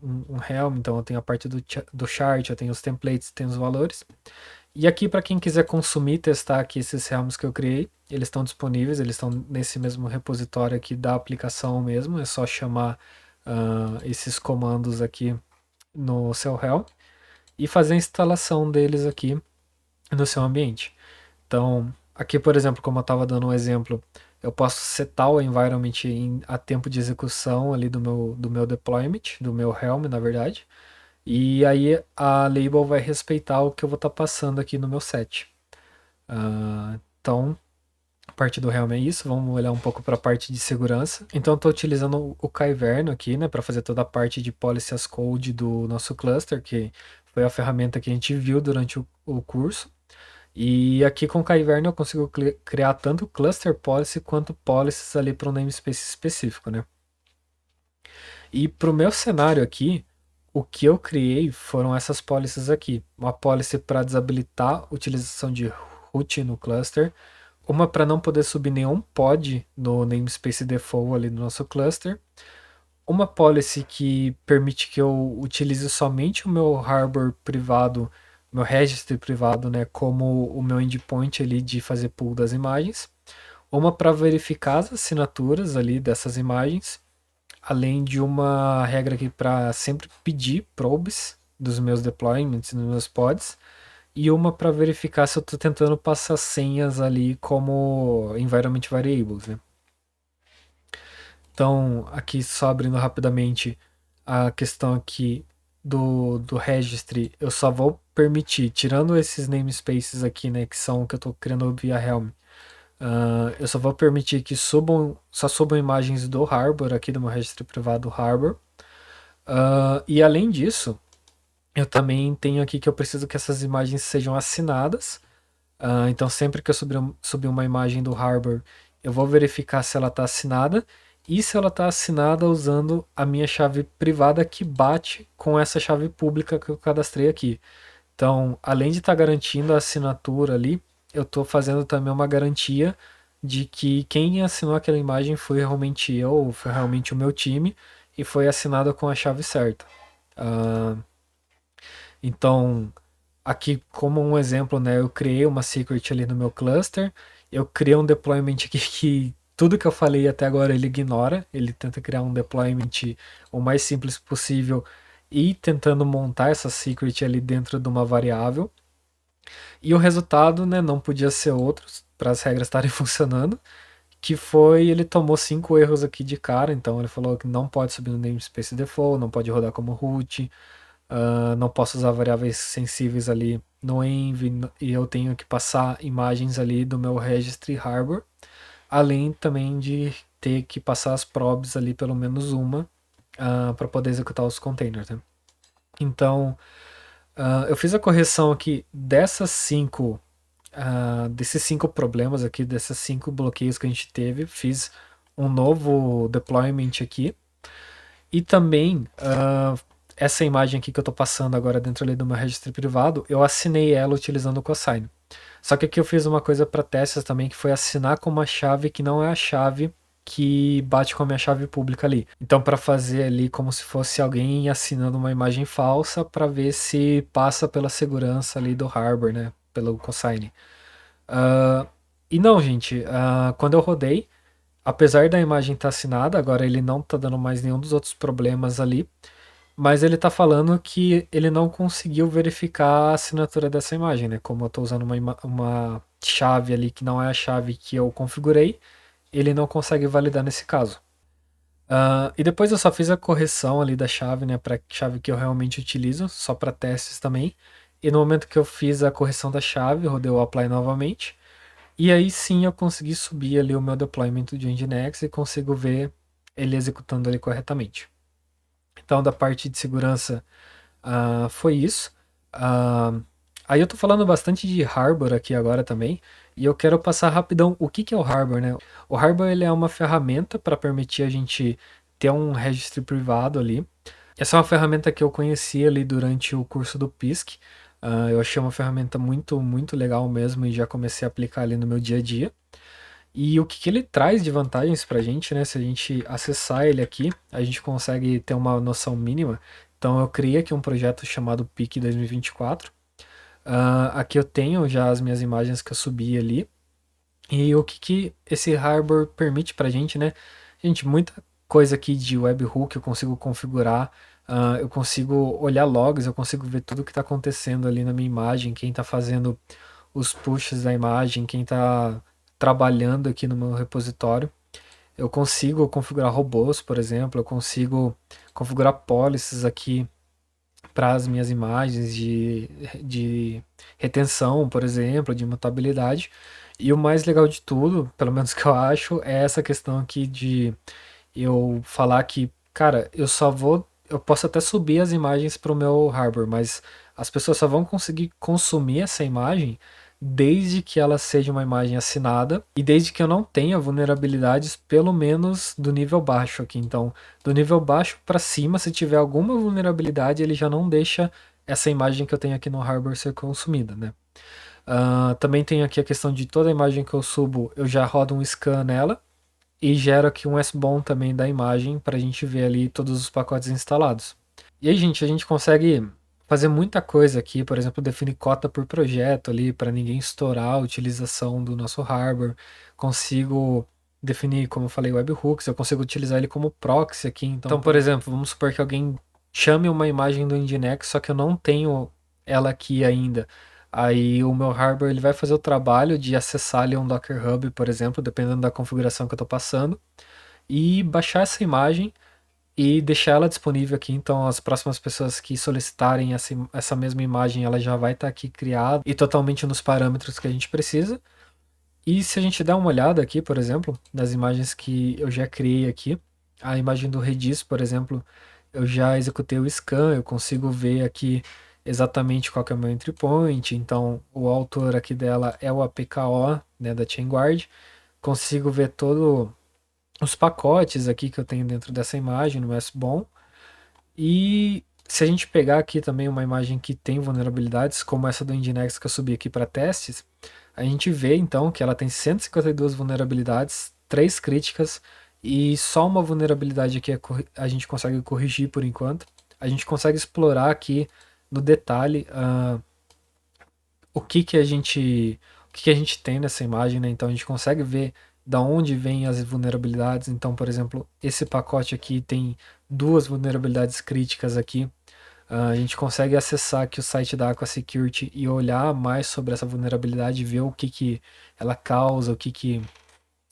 Helm. Então eu tenho a parte do chart, eu tenho os templates, tenho os valores. E aqui para quem quiser consumir, testar aqui esses Helms que eu criei, eles estão disponíveis, eles estão nesse mesmo repositório aqui da aplicação mesmo. É só chamar esses comandos aqui no seu Helm e fazer a instalação deles aqui no seu ambiente. Então, aqui, por exemplo, como eu estava dando um exemplo, eu posso setar o environment a tempo de execução ali do meu deployment, do meu Helm, na verdade. E aí a label vai respeitar o que eu vou estar passando aqui no meu set. Então, a parte do Helm é isso. Vamos olhar um pouco para a parte de segurança. Então, estou utilizando o Kyverno aqui, né, para fazer toda a parte de policy as code do nosso cluster, que foi a ferramenta que a gente viu durante o curso. E aqui com o Kyverno eu consigo criar tanto cluster policy quanto policies ali para um namespace específico, né? E para o meu cenário aqui, o que eu criei foram essas policies aqui. Uma policy para desabilitar a utilização de root no cluster, uma para não poder subir nenhum pod no namespace default ali no nosso cluster, uma policy que permite que eu utilize somente o meu harbor privado, meu registry privado, né, como o meu endpoint ali de fazer pull das imagens, uma para verificar as assinaturas ali dessas imagens, além de uma regra aqui para sempre pedir probes dos meus deployments, dos meus pods, e uma para verificar se eu estou tentando passar senhas ali como environment variables, né? Então, aqui só abrindo rapidamente a questão aqui do registry, eu só vou permitir, tirando esses namespaces aqui, né, que são o que eu estou criando via Helm, eu só vou permitir que só subam imagens do Harbor, aqui do meu registry privado Harbor. E além disso, eu também tenho aqui que eu preciso que essas imagens sejam assinadas. Então, sempre que eu subir uma imagem do Harbor, eu vou verificar se ela está assinada e se ela está assinada usando a minha chave privada que bate com essa chave pública que eu cadastrei aqui. Então, além de estar garantindo a assinatura ali, eu estou fazendo também uma garantia de que quem assinou aquela imagem foi realmente eu, foi realmente o meu time e foi assinada com a chave certa. Então, aqui como um exemplo, né, eu criei uma secret ali no meu cluster, eu criei um deployment aqui que tudo que eu falei até agora ele ignora, ele tenta criar um deployment o mais simples possível e tentando montar essa secret ali dentro de uma variável. E o resultado, né, não podia ser outro para as regras estarem funcionando, que foi ele tomou 5 erros aqui de cara, então ele falou que não pode subir no namespace default, não pode rodar como root, não posso usar variáveis sensíveis ali no env, e eu tenho que passar imagens ali do meu registry harbor, além também de ter que passar as probes ali, pelo menos uma, para poder executar os containers, né? Então, eu fiz a correção aqui desses 5 problemas aqui, desses 5 bloqueios que a gente teve, fiz um novo deployment aqui, e também essa imagem aqui que eu estou passando agora dentro ali do meu registro privado, eu assinei ela utilizando o Cosign. Só que aqui eu fiz uma coisa para testes também, que foi assinar com uma chave que não é a chave que bate com a minha chave pública ali. Então, para fazer ali como se fosse alguém assinando uma imagem falsa para ver se passa pela segurança ali do Harbor, né? Pelo Cosign. E não, gente, quando eu rodei, apesar da imagem estar assinada, agora ele não está dando mais nenhum dos outros problemas ali, mas ele está falando que ele não conseguiu verificar a assinatura dessa imagem, né? Como eu estou usando uma chave ali que não é a chave que eu configurei, ele não consegue validar nesse caso. E depois eu só fiz a correção ali da chave, né, para chave que eu realmente utilizo, só para testes também. E no momento que eu fiz a correção da chave, rodei o apply novamente. E aí sim eu consegui subir ali o meu deployment de Nginx e consigo ver ele executando ali corretamente. Então, da parte de segurança, foi isso. Ah, Aí eu tô falando bastante de Harbor aqui agora também, e eu quero passar rapidão o que que é o Harbor, né? O Harbor ele é uma ferramenta para permitir a gente ter um registro privado ali. Essa é uma ferramenta que eu conheci ali durante o curso do PISC. Eu achei uma ferramenta muito, muito legal mesmo e já comecei a aplicar ali no meu dia a dia. E o que que ele traz de vantagens pra gente, né? Se a gente acessar ele aqui, a gente consegue ter uma noção mínima. Então eu criei aqui um projeto chamado PIC 2024. Aqui eu tenho já as minhas imagens que eu subi ali. E o que que esse Harbor permite pra gente, né? Gente, muita coisa aqui de webhook eu consigo configurar. Eu consigo olhar logs, eu consigo ver tudo que está acontecendo ali na minha imagem, quem está fazendo os pushes da imagem, quem está trabalhando aqui no meu repositório. Eu consigo configurar robôs, por exemplo, eu consigo configurar policies aqui para as minhas imagens de retenção, por exemplo, de mutabilidade. E o mais legal de tudo, pelo menos que eu acho, é essa questão aqui de eu falar que, cara, eu posso até subir as imagens para o meu Harbor, mas as pessoas só vão conseguir consumir essa imagem desde que ela seja uma imagem assinada e desde que eu não tenha vulnerabilidades, pelo menos do nível baixo aqui. Então, do nível baixo para cima, se tiver alguma vulnerabilidade, ele já não deixa essa imagem que eu tenho aqui no Harbor ser consumida, né? Também tem aqui a questão de toda imagem que eu subo, eu já rodo um scan nela e gera aqui um SBOM também da imagem para a gente ver ali todos os pacotes instalados. E aí, gente, a gente consegue fazer muita coisa aqui, por exemplo, definir cota por projeto ali para ninguém estourar a utilização do nosso hardware. Consigo definir, como eu falei, webhooks, eu consigo utilizar ele como proxy aqui. Então, por exemplo, vamos supor que alguém chame uma imagem do Nginx, só que eu não tenho ela aqui ainda. Aí o meu hardware ele vai fazer o trabalho de acessar ali um Docker Hub, por exemplo, dependendo da configuração que eu estou passando, e baixar essa imagem e deixar ela disponível aqui. Então, as próximas pessoas que solicitarem essa mesma imagem, ela já vai estar aqui criada e totalmente nos parâmetros que a gente precisa. E se a gente der uma olhada aqui, por exemplo, nas imagens que eu já criei aqui, a imagem do Redis, por exemplo, eu já executei o scan, eu consigo ver aqui exatamente qual que é o meu entry point. Então, o autor aqui dela é o APKO, né, da ChainGuard. Consigo ver todos os pacotes aqui que eu tenho dentro dessa imagem no SBOM. E se a gente pegar aqui também uma imagem que tem vulnerabilidades, como essa do Nginx que eu subi aqui para testes, a gente vê então que ela tem 152 vulnerabilidades, 3 críticas e só uma vulnerabilidade aqui a gente consegue corrigir por enquanto. A gente consegue explorar aqui no detalhe o que que a gente tem nessa imagem, né? Então a gente consegue ver da onde vêm as vulnerabilidades. Então, por exemplo, esse pacote aqui tem 2 vulnerabilidades críticas aqui. A gente consegue acessar aqui o site da Aqua Security e olhar mais sobre essa vulnerabilidade, ver o que que ela causa, o que que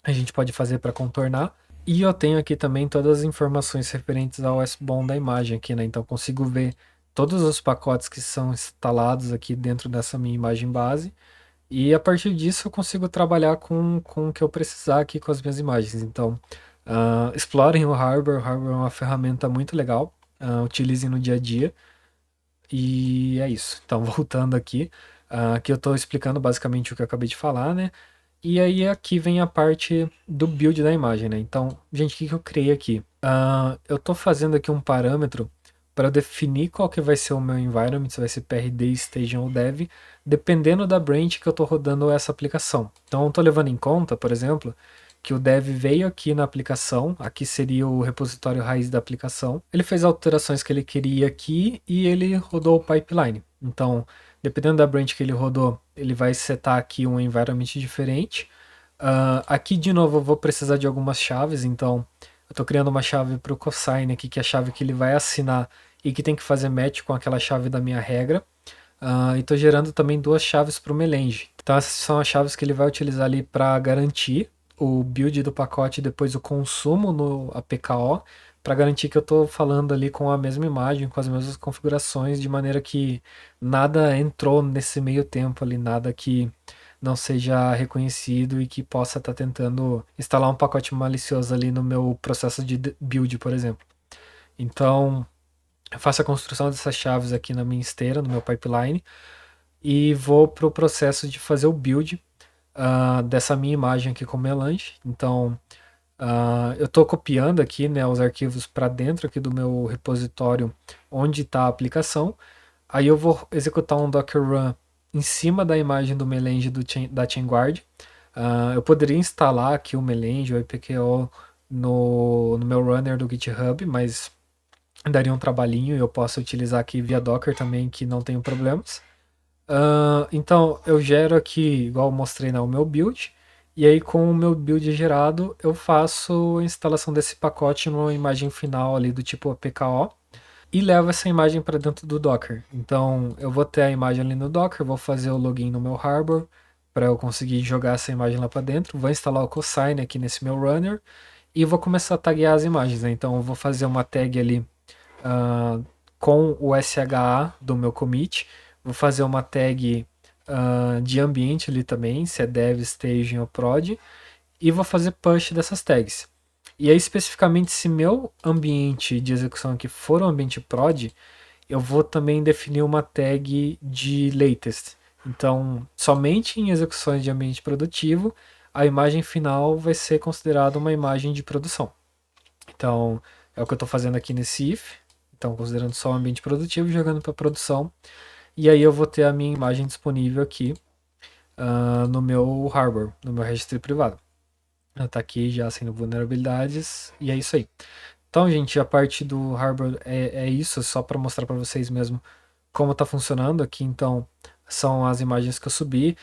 a gente pode fazer para contornar. E eu tenho aqui também todas as informações referentes ao SBOM da imagem aqui, né? Então consigo ver todos os pacotes que são instalados aqui dentro dessa minha imagem base. E a partir disso eu consigo trabalhar com o que eu precisar aqui com as minhas imagens. Então, explorem o Harbor. O Harbor é uma ferramenta muito legal. Utilizem no dia a dia. E é isso. Então, voltando aqui. Aqui eu estou explicando basicamente o que eu acabei de falar, né? E aí aqui vem a parte do build da imagem, né? Então, gente, o que eu criei aqui? Eu estou fazendo aqui um parâmetro para definir qual que vai ser o meu environment, se vai ser PRD, Staging ou Dev, dependendo da branch que eu estou rodando essa aplicação. Então, eu estou levando em conta, por exemplo, que o dev veio aqui na aplicação, aqui seria o repositório raiz da aplicação. Ele fez alterações que ele queria aqui e ele rodou o pipeline. Então, dependendo da branch que ele rodou, ele vai setar aqui um environment diferente. Aqui, de novo, eu vou precisar de algumas chaves, então eu estou criando uma chave para o cosign aqui, que é a chave que ele vai assinar e que tem que fazer match com aquela chave da minha regra. E estou gerando também duas chaves para o melange. Então essas são as chaves que ele vai utilizar ali para garantir o build do pacote e depois o consumo no APKO, para garantir que eu estou falando ali com a mesma imagem, com as mesmas configurações, de maneira que nada entrou nesse meio tempo ali, nada que não seja reconhecido e que possa estar tentando instalar um pacote malicioso ali no meu processo de build, por exemplo. Então, eu faço a construção dessas chaves aqui na minha esteira, no meu pipeline, e vou para o processo de fazer o build dessa minha imagem aqui com Melange. Então, eu estou copiando aqui, né, os arquivos para dentro aqui do meu repositório onde está a aplicação. Aí eu vou executar um Docker Run em cima da imagem do Melange da ChainGuard. Eu poderia instalar aqui o Melange, o APKO no meu runner do GitHub, mas daria um trabalhinho e eu posso utilizar aqui via Docker também, que não tenho problemas. Então eu gero aqui, igual eu mostrei, o meu build, e aí com o meu build gerado eu faço a instalação desse pacote numa imagem final ali do tipo APKO e levo essa imagem para dentro do Docker. Então eu vou ter a imagem ali no Docker, vou fazer o login no meu Harbor para eu conseguir jogar essa imagem lá para dentro, vou instalar o cosign aqui nesse meu runner e vou começar a taguear as imagens, né? Então eu vou fazer uma tag ali com o SHA do meu commit. Vou fazer uma tag de ambiente ali também, se é dev, staging ou prod. E vou fazer push dessas tags. E aí, especificamente, se meu ambiente de execução aqui for um ambiente prod, eu vou também definir uma tag de latest. Então, somente em execuções de ambiente produtivo, a imagem final vai ser considerada uma imagem de produção. Então, é o que eu estou fazendo aqui nesse if. Então, considerando só o ambiente produtivo, jogando para produção. E aí eu vou ter a minha imagem disponível aqui no meu Harbor, no meu registro privado. Ela está aqui já sendo vulnerabilidades. E é isso aí. Então, gente, a parte do Harbor é isso, só para mostrar para vocês mesmo como está funcionando aqui. Então, são as imagens que eu subi.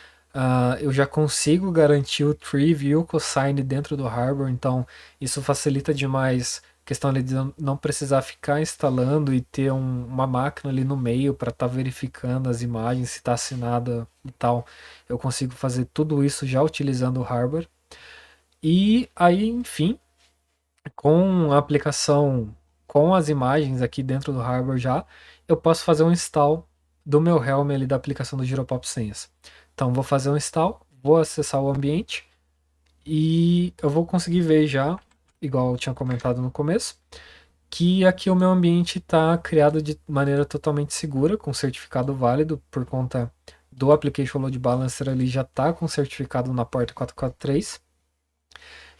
Eu já consigo garantir o tree view cosign dentro do Harbor, então isso facilita demais a questão de não precisar ficar instalando e ter uma máquina ali no meio para estar verificando as imagens, se está assinada e tal. Eu consigo fazer tudo isso já utilizando o Harbor. E aí, enfim, com a aplicação, com as imagens aqui dentro do Harbor já, eu posso fazer um install do meu Helm ali da aplicação do Giropop Senhas. Então vou fazer um install, vou acessar o ambiente e eu vou conseguir ver já, igual eu tinha comentado no começo, que aqui o meu ambiente está criado de maneira totalmente segura, com certificado válido, por conta do Application Load Balancer ali já está com certificado na porta 443.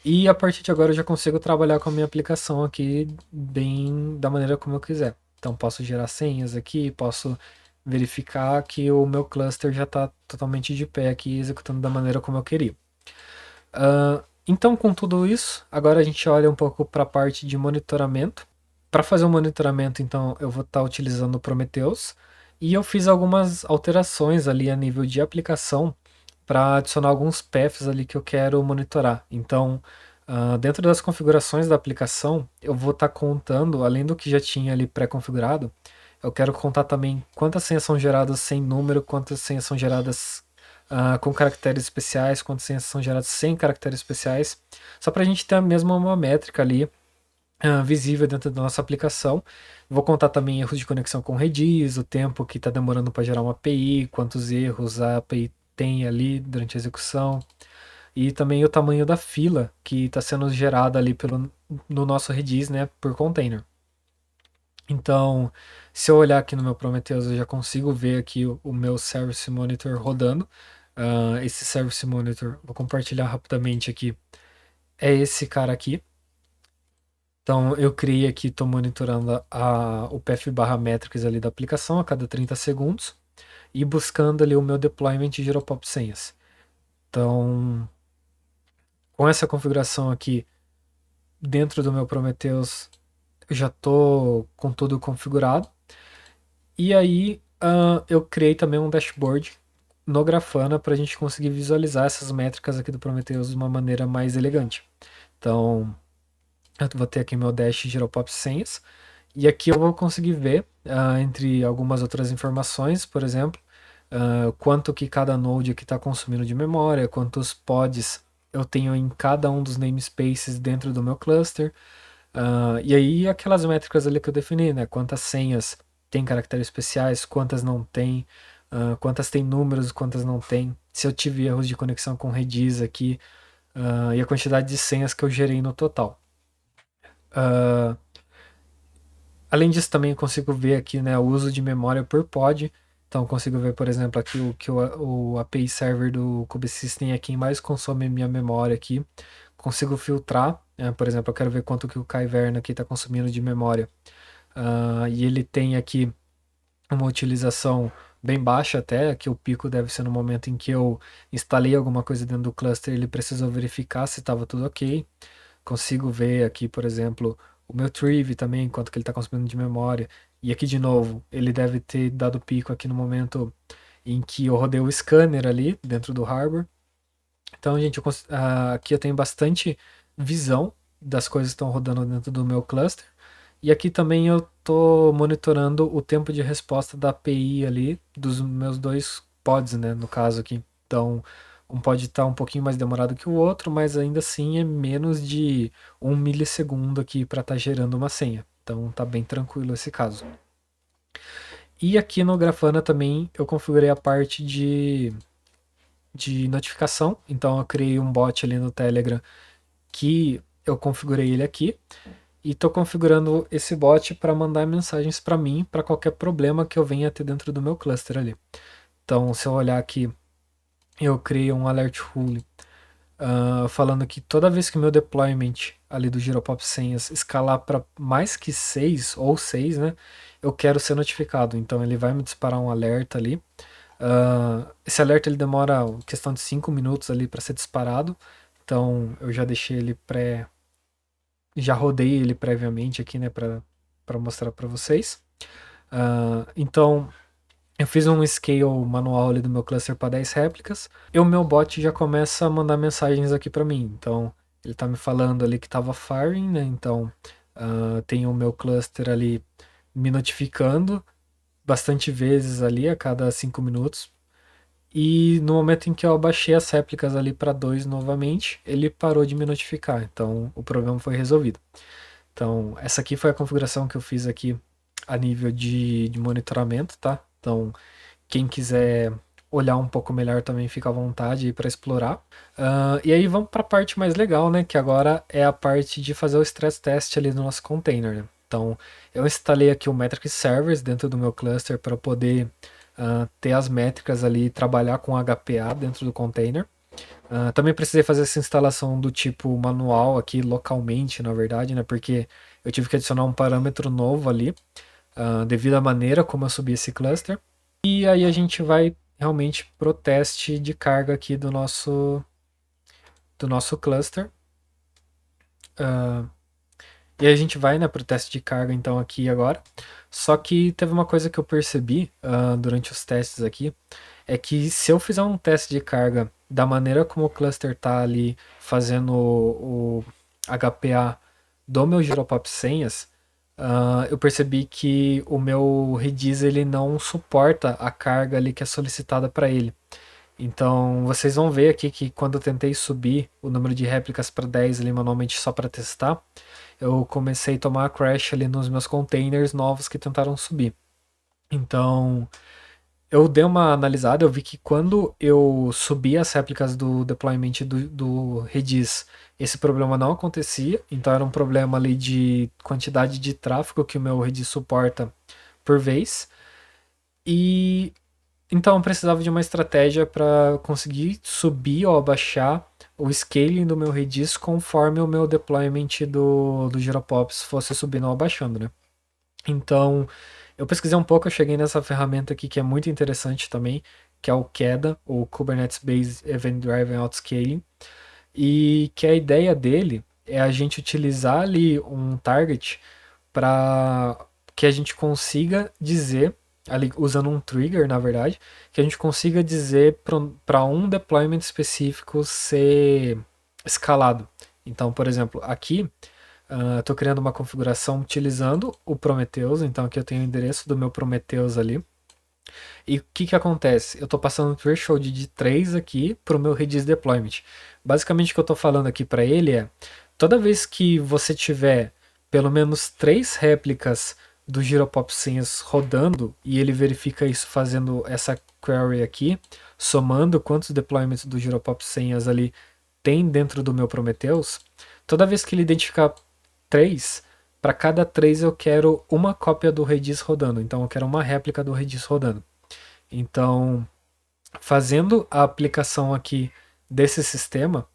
E a partir de agora eu já consigo trabalhar com a minha aplicação aqui bem da maneira como eu quiser. Então posso gerar senhas aqui, posso verificar que o meu cluster já está totalmente de pé aqui, executando da maneira como eu queria. Então, com tudo isso, agora a gente olha um pouco para a parte de monitoramento. Para fazer o monitoramento, então, eu vou estar utilizando o Prometheus. E eu fiz algumas alterações ali a nível de aplicação para adicionar alguns paths ali que eu quero monitorar. Então, dentro das configurações da aplicação, eu vou estar contando, além do que já tinha ali pré-configurado, eu quero contar também quantas senhas são geradas sem número, quantas senhas são geradas com caracteres especiais, quantas senhas são geradas sem caracteres especiais, só para a gente ter a mesma uma métrica ali visível dentro da nossa aplicação. Vou contar também erros de conexão com Redis, o tempo que está demorando para gerar uma API, quantos erros a API tem ali durante a execução, e também o tamanho da fila que está sendo gerada ali no nosso Redis, né, por container. Então, se eu olhar aqui no meu Prometheus, eu já consigo ver aqui o meu Service Monitor rodando. Esse Service Monitor, vou compartilhar rapidamente aqui, é esse cara aqui. Então, eu criei aqui, estou monitorando o path/metrics ali da aplicação a cada 30 segundos e buscando ali o meu deployment de Giropop senhas. Então, com essa configuração aqui dentro do meu Prometheus, eu já estou com tudo configurado. E aí, eu criei também um dashboard no Grafana para a gente conseguir visualizar essas métricas aqui do Prometheus de uma maneira mais elegante. Então, eu vou ter aqui meu dash Giropop senhas. E aqui eu vou conseguir ver, entre algumas outras informações, por exemplo, quanto que cada node aqui está consumindo de memória, quantos pods eu tenho em cada um dos namespaces dentro do meu cluster. E aí aquelas métricas ali que eu defini, né? Quantas senhas tem caracteres especiais, quantas não tem, quantas tem números, quantas não tem. Se eu tive erros de conexão com Redis aqui, e a quantidade de senhas que eu gerei no total. Além disso, também eu consigo ver aqui, né, o uso de memória por pod. Então, consigo ver, por exemplo, aqui o API Server do kubesystem é quem mais consome minha memória aqui. Consigo filtrar, por exemplo, eu quero ver quanto que o Kyverno aqui está consumindo de memória. E ele tem aqui uma utilização bem baixa até, que o pico deve ser no momento em que eu instalei alguma coisa dentro do cluster, ele precisou verificar se estava tudo ok. Consigo ver aqui, por exemplo, o meu Triv também, quanto que ele está consumindo de memória. E aqui de novo, ele deve ter dado pico aqui no momento em que eu rodei o scanner ali dentro do Harbor. Então, gente, aqui eu tenho bastante visão das coisas que estão rodando dentro do meu cluster. E aqui também eu estou monitorando o tempo de resposta da API ali dos meus dois pods, né, no caso aqui. Então, um pode estar um pouquinho mais demorado que o outro, mas ainda assim é menos de 1 milissegundo aqui para estar gerando uma senha. Então, tá bem tranquilo esse caso. E aqui no Grafana também eu configurei a parte de notificação. Então, eu criei um bot ali no Telegram que eu configurei ele aqui. E estou configurando esse bot para mandar mensagens para mim, para qualquer problema que eu venha ter dentro do meu cluster ali. Então, se eu olhar aqui, eu criei um alert rule falando que toda vez que meu deployment ali do Giropop senhas escalar para mais que 6 ou 6, né, eu quero ser notificado. Então, ele vai me disparar um alerta ali. Esse alerta ele demora questão de 5 minutos ali para ser disparado. Então, eu já deixei ele já rodei ele previamente aqui, né, para mostrar para vocês. Então, eu fiz um scale manual ali do meu cluster para 10 réplicas, e o meu bot já começa a mandar mensagens aqui para mim. Então, ele está me falando ali que estava firing, né, então tem o meu cluster ali me notificando bastante vezes ali a cada 5 minutos. E no momento em que eu abaixei as réplicas ali para 2 novamente, ele parou de me notificar. Então, o problema foi resolvido. Então, essa aqui foi a configuração que eu fiz aqui a nível de monitoramento, tá? Então, quem quiser olhar um pouco melhor também fica à vontade aí para explorar. E aí vamos para a parte mais legal, né? Que agora é a parte de fazer o stress test ali no nosso container, né? Então, eu instalei aqui o Metrics Servers dentro do meu cluster para poder ter as métricas ali, trabalhar com HPA dentro do container. Também precisei fazer essa instalação do tipo manual aqui localmente, na verdade, né? Porque eu tive que adicionar um parâmetro novo ali, devido à maneira como eu subi esse cluster. E aí a gente vai realmente pro teste de carga aqui do nosso cluster. E aí a gente vai, né, pro teste de carga então aqui agora. Só que teve uma coisa que eu percebi durante os testes aqui, é que se eu fizer um teste de carga da maneira como o cluster tá ali fazendo o HPA do meu Giropop senhas, eu percebi que o meu Redis ele não suporta a carga ali que é solicitada para ele. Então vocês vão ver aqui que quando eu tentei subir o número de réplicas para 10 ali manualmente só para testar, eu comecei a tomar crash ali nos meus containers novos que tentaram subir. Então, eu dei uma analisada, eu vi que quando eu subi as réplicas do deployment do Redis, esse problema não acontecia, então era um problema ali de quantidade de tráfego que o meu Redis suporta por vez. E então eu precisava de uma estratégia para conseguir subir ou abaixar o scaling do meu Redis conforme o meu deployment do Giropops fosse subindo ou abaixando, né? Então, eu pesquisei um pouco, eu cheguei nessa ferramenta aqui que é muito interessante também, que é o KEDA, o Kubernetes Based Event Driven Autoscaling, e que a ideia dele é a gente utilizar ali um target para que a gente consiga dizer, ali usando um trigger, na verdade, que a gente consiga dizer para um deployment específico ser escalado. Então, por exemplo, aqui estou criando uma configuração utilizando o Prometheus, então aqui eu tenho o endereço do meu Prometheus ali. E o que acontece? Eu estou passando um threshold de 3 aqui para o meu Redis Deployment. Basicamente o que eu estou falando aqui para ele é, toda vez que você tiver pelo menos 3 réplicas do Giropop Senhas rodando, e ele verifica isso fazendo essa query aqui, somando quantos deployments do Giropop Senhas ali tem dentro do meu Prometheus, toda vez que ele identificar 3, para cada 3 eu quero uma cópia do Redis rodando. Então eu quero uma réplica do Redis rodando. Então, fazendo a aplicação aqui desse sistema,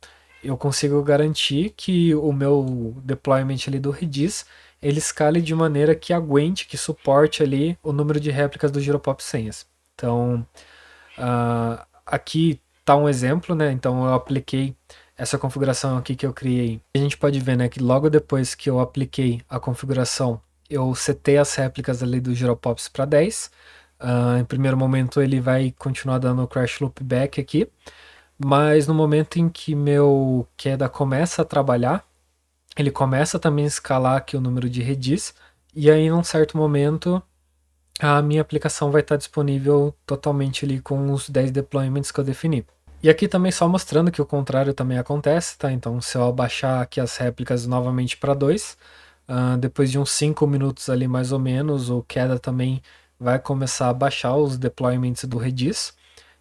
eu consigo garantir que o meu deployment ali do Redis ele escale de maneira que aguente, que suporte ali o número de réplicas do Giropop senhas. Então, aqui está um exemplo, né? Então eu apliquei essa configuração aqui que eu criei. A gente pode ver, né, que logo depois que eu apliquei a configuração, eu setei as réplicas ali do Giropops para 10. Em primeiro momento ele vai continuar dando o crash loop back aqui, mas no momento em que meu queda começa a trabalhar, ele começa também a escalar aqui o número de redis, e aí num certo momento a minha aplicação vai estar disponível totalmente ali com os 10 deployments que eu defini. E aqui também só mostrando que o contrário também acontece, tá? Então se eu abaixar aqui as réplicas novamente para 2, depois de uns 5 minutos ali mais ou menos, o queda também vai começar a baixar os deployments do Redis,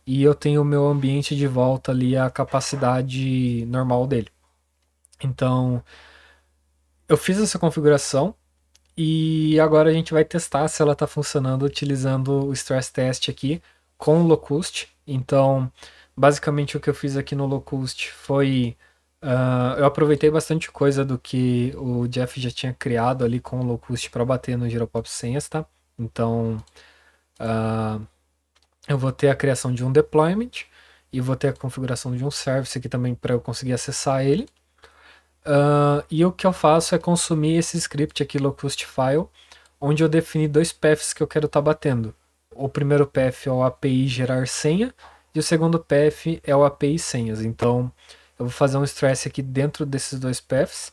e eu tenho o meu ambiente de volta ali à capacidade normal dele. Então, eu fiz essa configuração e agora a gente vai testar se ela está funcionando utilizando o stress test aqui com o Locust. Então, basicamente o que eu fiz aqui no Locust foi eu aproveitei bastante coisa do que o Jeff já tinha criado ali com o Locust para bater no Giropop senhas, tá? Então, eu vou ter a criação de um deployment e vou ter a configuração de um service aqui também para eu conseguir acessar ele. E o que eu faço é consumir esse script aqui, locust file, onde eu defini 2 paths que eu quero estar batendo. O primeiro path é o API gerar senha e o segundo path é o API senhas. Então eu vou fazer um stress aqui dentro desses 2 paths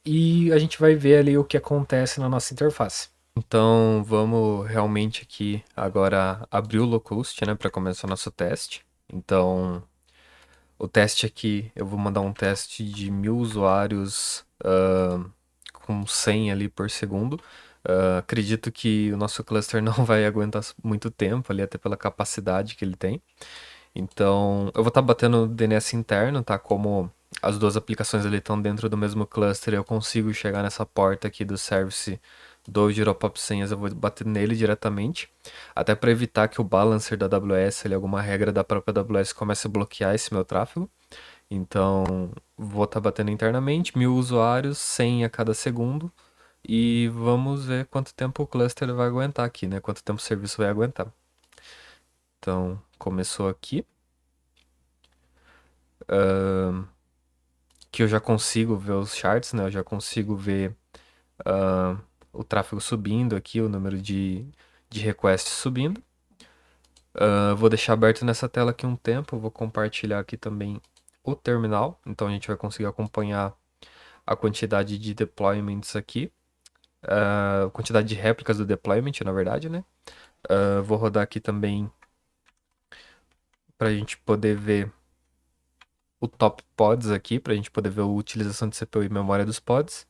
e a gente vai ver ali o que acontece na nossa interface. Então vamos realmente aqui agora abrir o Locust, né, para começar o nosso teste. Então o teste aqui, eu vou mandar um teste de 1000 usuários com 100 ali por segundo. Acredito que o nosso cluster não vai aguentar muito tempo ali, até pela capacidade que ele tem. Então, eu vou estar batendo DNS interno, tá? Como as duas aplicações ali estão dentro do mesmo cluster, eu consigo chegar nessa porta aqui do service do Giropop senhas, eu vou bater nele diretamente, até para evitar que o balancer da AWS, ali, alguma regra da própria AWS, comece a bloquear esse meu tráfego. Então, vou estar batendo internamente, 1000 usuários, 100 a cada segundo, e vamos ver quanto tempo o cluster vai aguentar aqui, né? Quanto tempo o serviço vai aguentar. Então, começou aqui. Que eu já consigo ver os charts, né? Eu já consigo ver o tráfego subindo aqui, o número de requests subindo. Vou deixar aberto nessa tela aqui um tempo, vou compartilhar aqui também o terminal, então a gente vai conseguir acompanhar a quantidade de deployments aqui, a quantidade de réplicas do deployment, na verdade, né? Vou rodar aqui também para a gente poder ver o top pods aqui, para a gente poder ver a utilização de CPU e memória dos pods.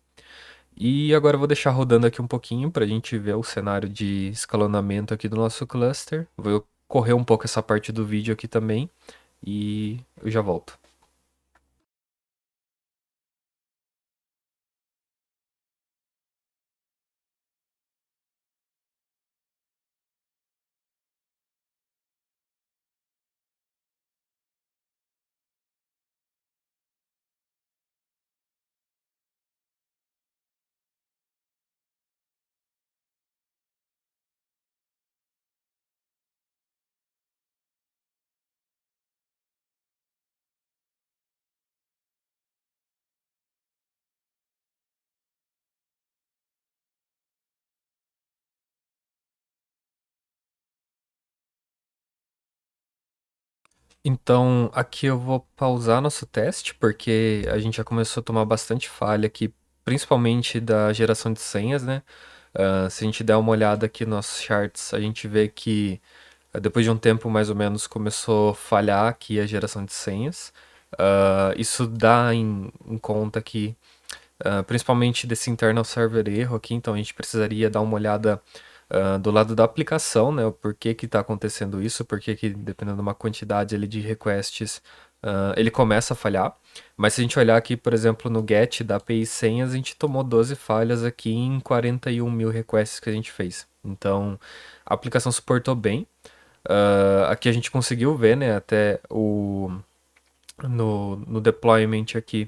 E agora eu vou deixar rodando aqui um pouquinho para a gente ver o cenário de escalonamento aqui do nosso cluster. Vou correr um pouco essa parte do vídeo aqui também e eu já volto. Então, aqui eu vou pausar nosso teste, porque a gente já começou a tomar bastante falha aqui, principalmente da geração de senhas, né? Se a gente der uma olhada aqui nos nossos charts, a gente vê que depois de um tempo mais ou menos começou a falhar aqui a geração de senhas. Isso dá em conta que principalmente desse internal server erro aqui, então a gente precisaria dar uma olhada do lado da aplicação, né, o porquê que está acontecendo isso, porque que dependendo de uma quantidade ali de requests, ele começa a falhar. Mas se a gente olhar aqui, por exemplo, no get da API senhas, a gente tomou 12 falhas aqui em 41 mil requests que a gente fez. Então, a aplicação suportou bem. Aqui a gente conseguiu ver, né, até no deployment aqui,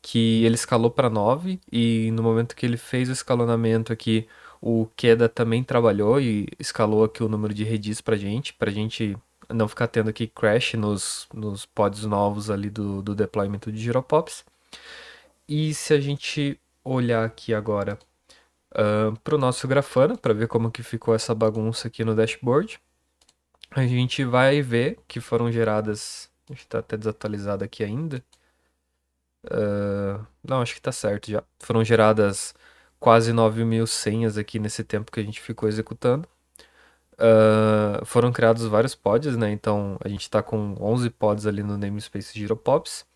que ele escalou para 9 e no momento que ele fez o escalonamento aqui, o Queda também trabalhou e escalou aqui o número de redis para gente não ficar tendo aqui crash nos pods novos ali do deployment de Giropops. E se a gente olhar aqui agora para o nosso Grafana, para ver como que ficou essa bagunça aqui no dashboard, a gente vai ver que foram geradas, a gente está até desatualizado aqui ainda, não, acho que tá certo já. Foram geradas quase 9 mil senhas aqui nesse tempo que a gente ficou executando. Foram criados vários pods, né? Então a gente tá com 11 pods ali no namespace Giropops.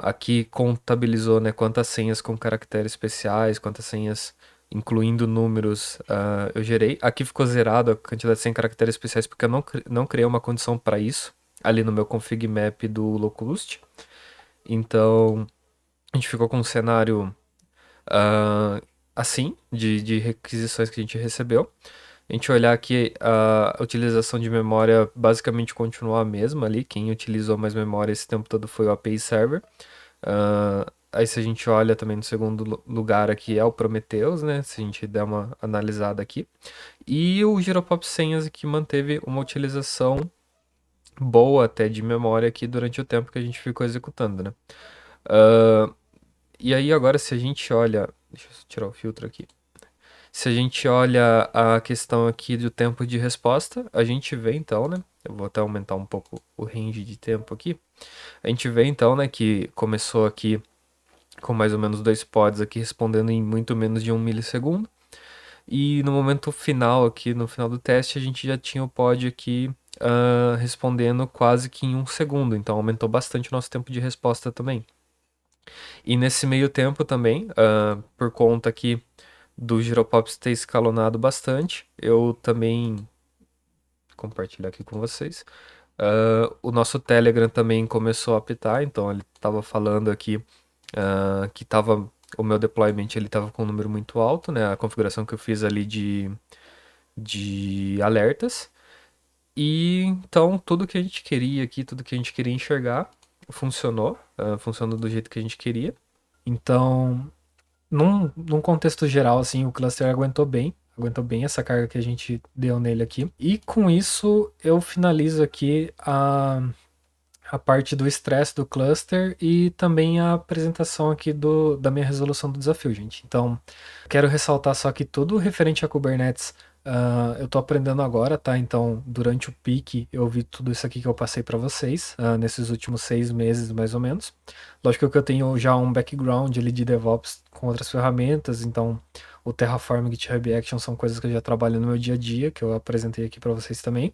Aqui contabilizou, né, quantas senhas com caracteres especiais, quantas senhas incluindo números eu gerei. Aqui ficou zerado a quantidade de 100 caracteres especiais porque eu não criei uma condição para isso ali no meu config map do Locust. Então a gente ficou com um cenário assim, de requisições que a gente recebeu. A gente olhar aqui, a utilização de memória basicamente continuou a mesma ali. Quem utilizou mais memória esse tempo todo foi o API Server. Aí se a gente olha também no segundo lugar aqui é o Prometheus, né? Se a gente der uma analisada aqui. E o Giropop Senhas que manteve uma utilização boa até de memória aqui durante o tempo que a gente ficou executando, né? E aí agora se a gente olha... Deixa eu tirar o filtro aqui. Se a gente olha a questão aqui do tempo de resposta, a gente vê então, né? Eu vou até aumentar um pouco o range de tempo aqui. A gente vê então, né, que começou aqui com mais ou menos 2 pods aqui respondendo em muito menos de 1 milissegundo. E no momento final aqui, no final do teste, a gente já tinha o pod aqui respondendo quase que em 1 segundo. Então aumentou bastante o nosso tempo de resposta também. E nesse meio tempo também, por conta aqui do Giropops ter escalonado bastante, eu também compartilhar aqui com vocês. O nosso Telegram também começou a apitar, então ele estava falando aqui que tava, o meu deployment ele estava com um número muito alto, né? A configuração que eu fiz ali de alertas. E então tudo que a gente queria aqui, tudo que a gente queria enxergar, funcionou, funcionou do jeito que a gente queria. Então, num contexto geral, assim, o cluster aguentou bem essa carga que a gente deu nele aqui. E com isso, eu finalizo aqui a parte do estresse do cluster e também a apresentação aqui da minha resolução do desafio, gente. Então, quero ressaltar só que tudo referente a Kubernetes eu tô aprendendo agora, tá? Então, durante o peak, eu vi tudo isso aqui que eu passei para vocês, nesses últimos 6 meses, mais ou menos. Lógico que eu tenho já um background ali de DevOps com outras ferramentas, então o Terraform e GitHub Action são coisas que eu já trabalho no meu dia a dia, que eu apresentei aqui para vocês também.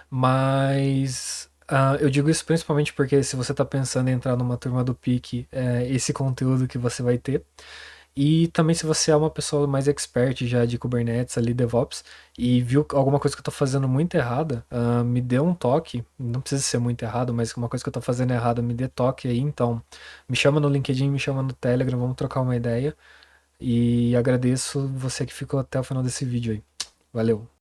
Mas eu digo isso principalmente porque se você está pensando em entrar numa turma do PIC, é esse conteúdo que você vai ter. E também se você é uma pessoa mais expert já de Kubernetes ali, DevOps, e viu alguma coisa que eu tô fazendo muito errada, me dê um toque, não precisa ser muito errado, mas uma coisa que eu tô fazendo errada, me dê toque aí, então me chama no LinkedIn, me chama no Telegram, vamos trocar uma ideia. E agradeço você que ficou até o final desse vídeo aí. Valeu!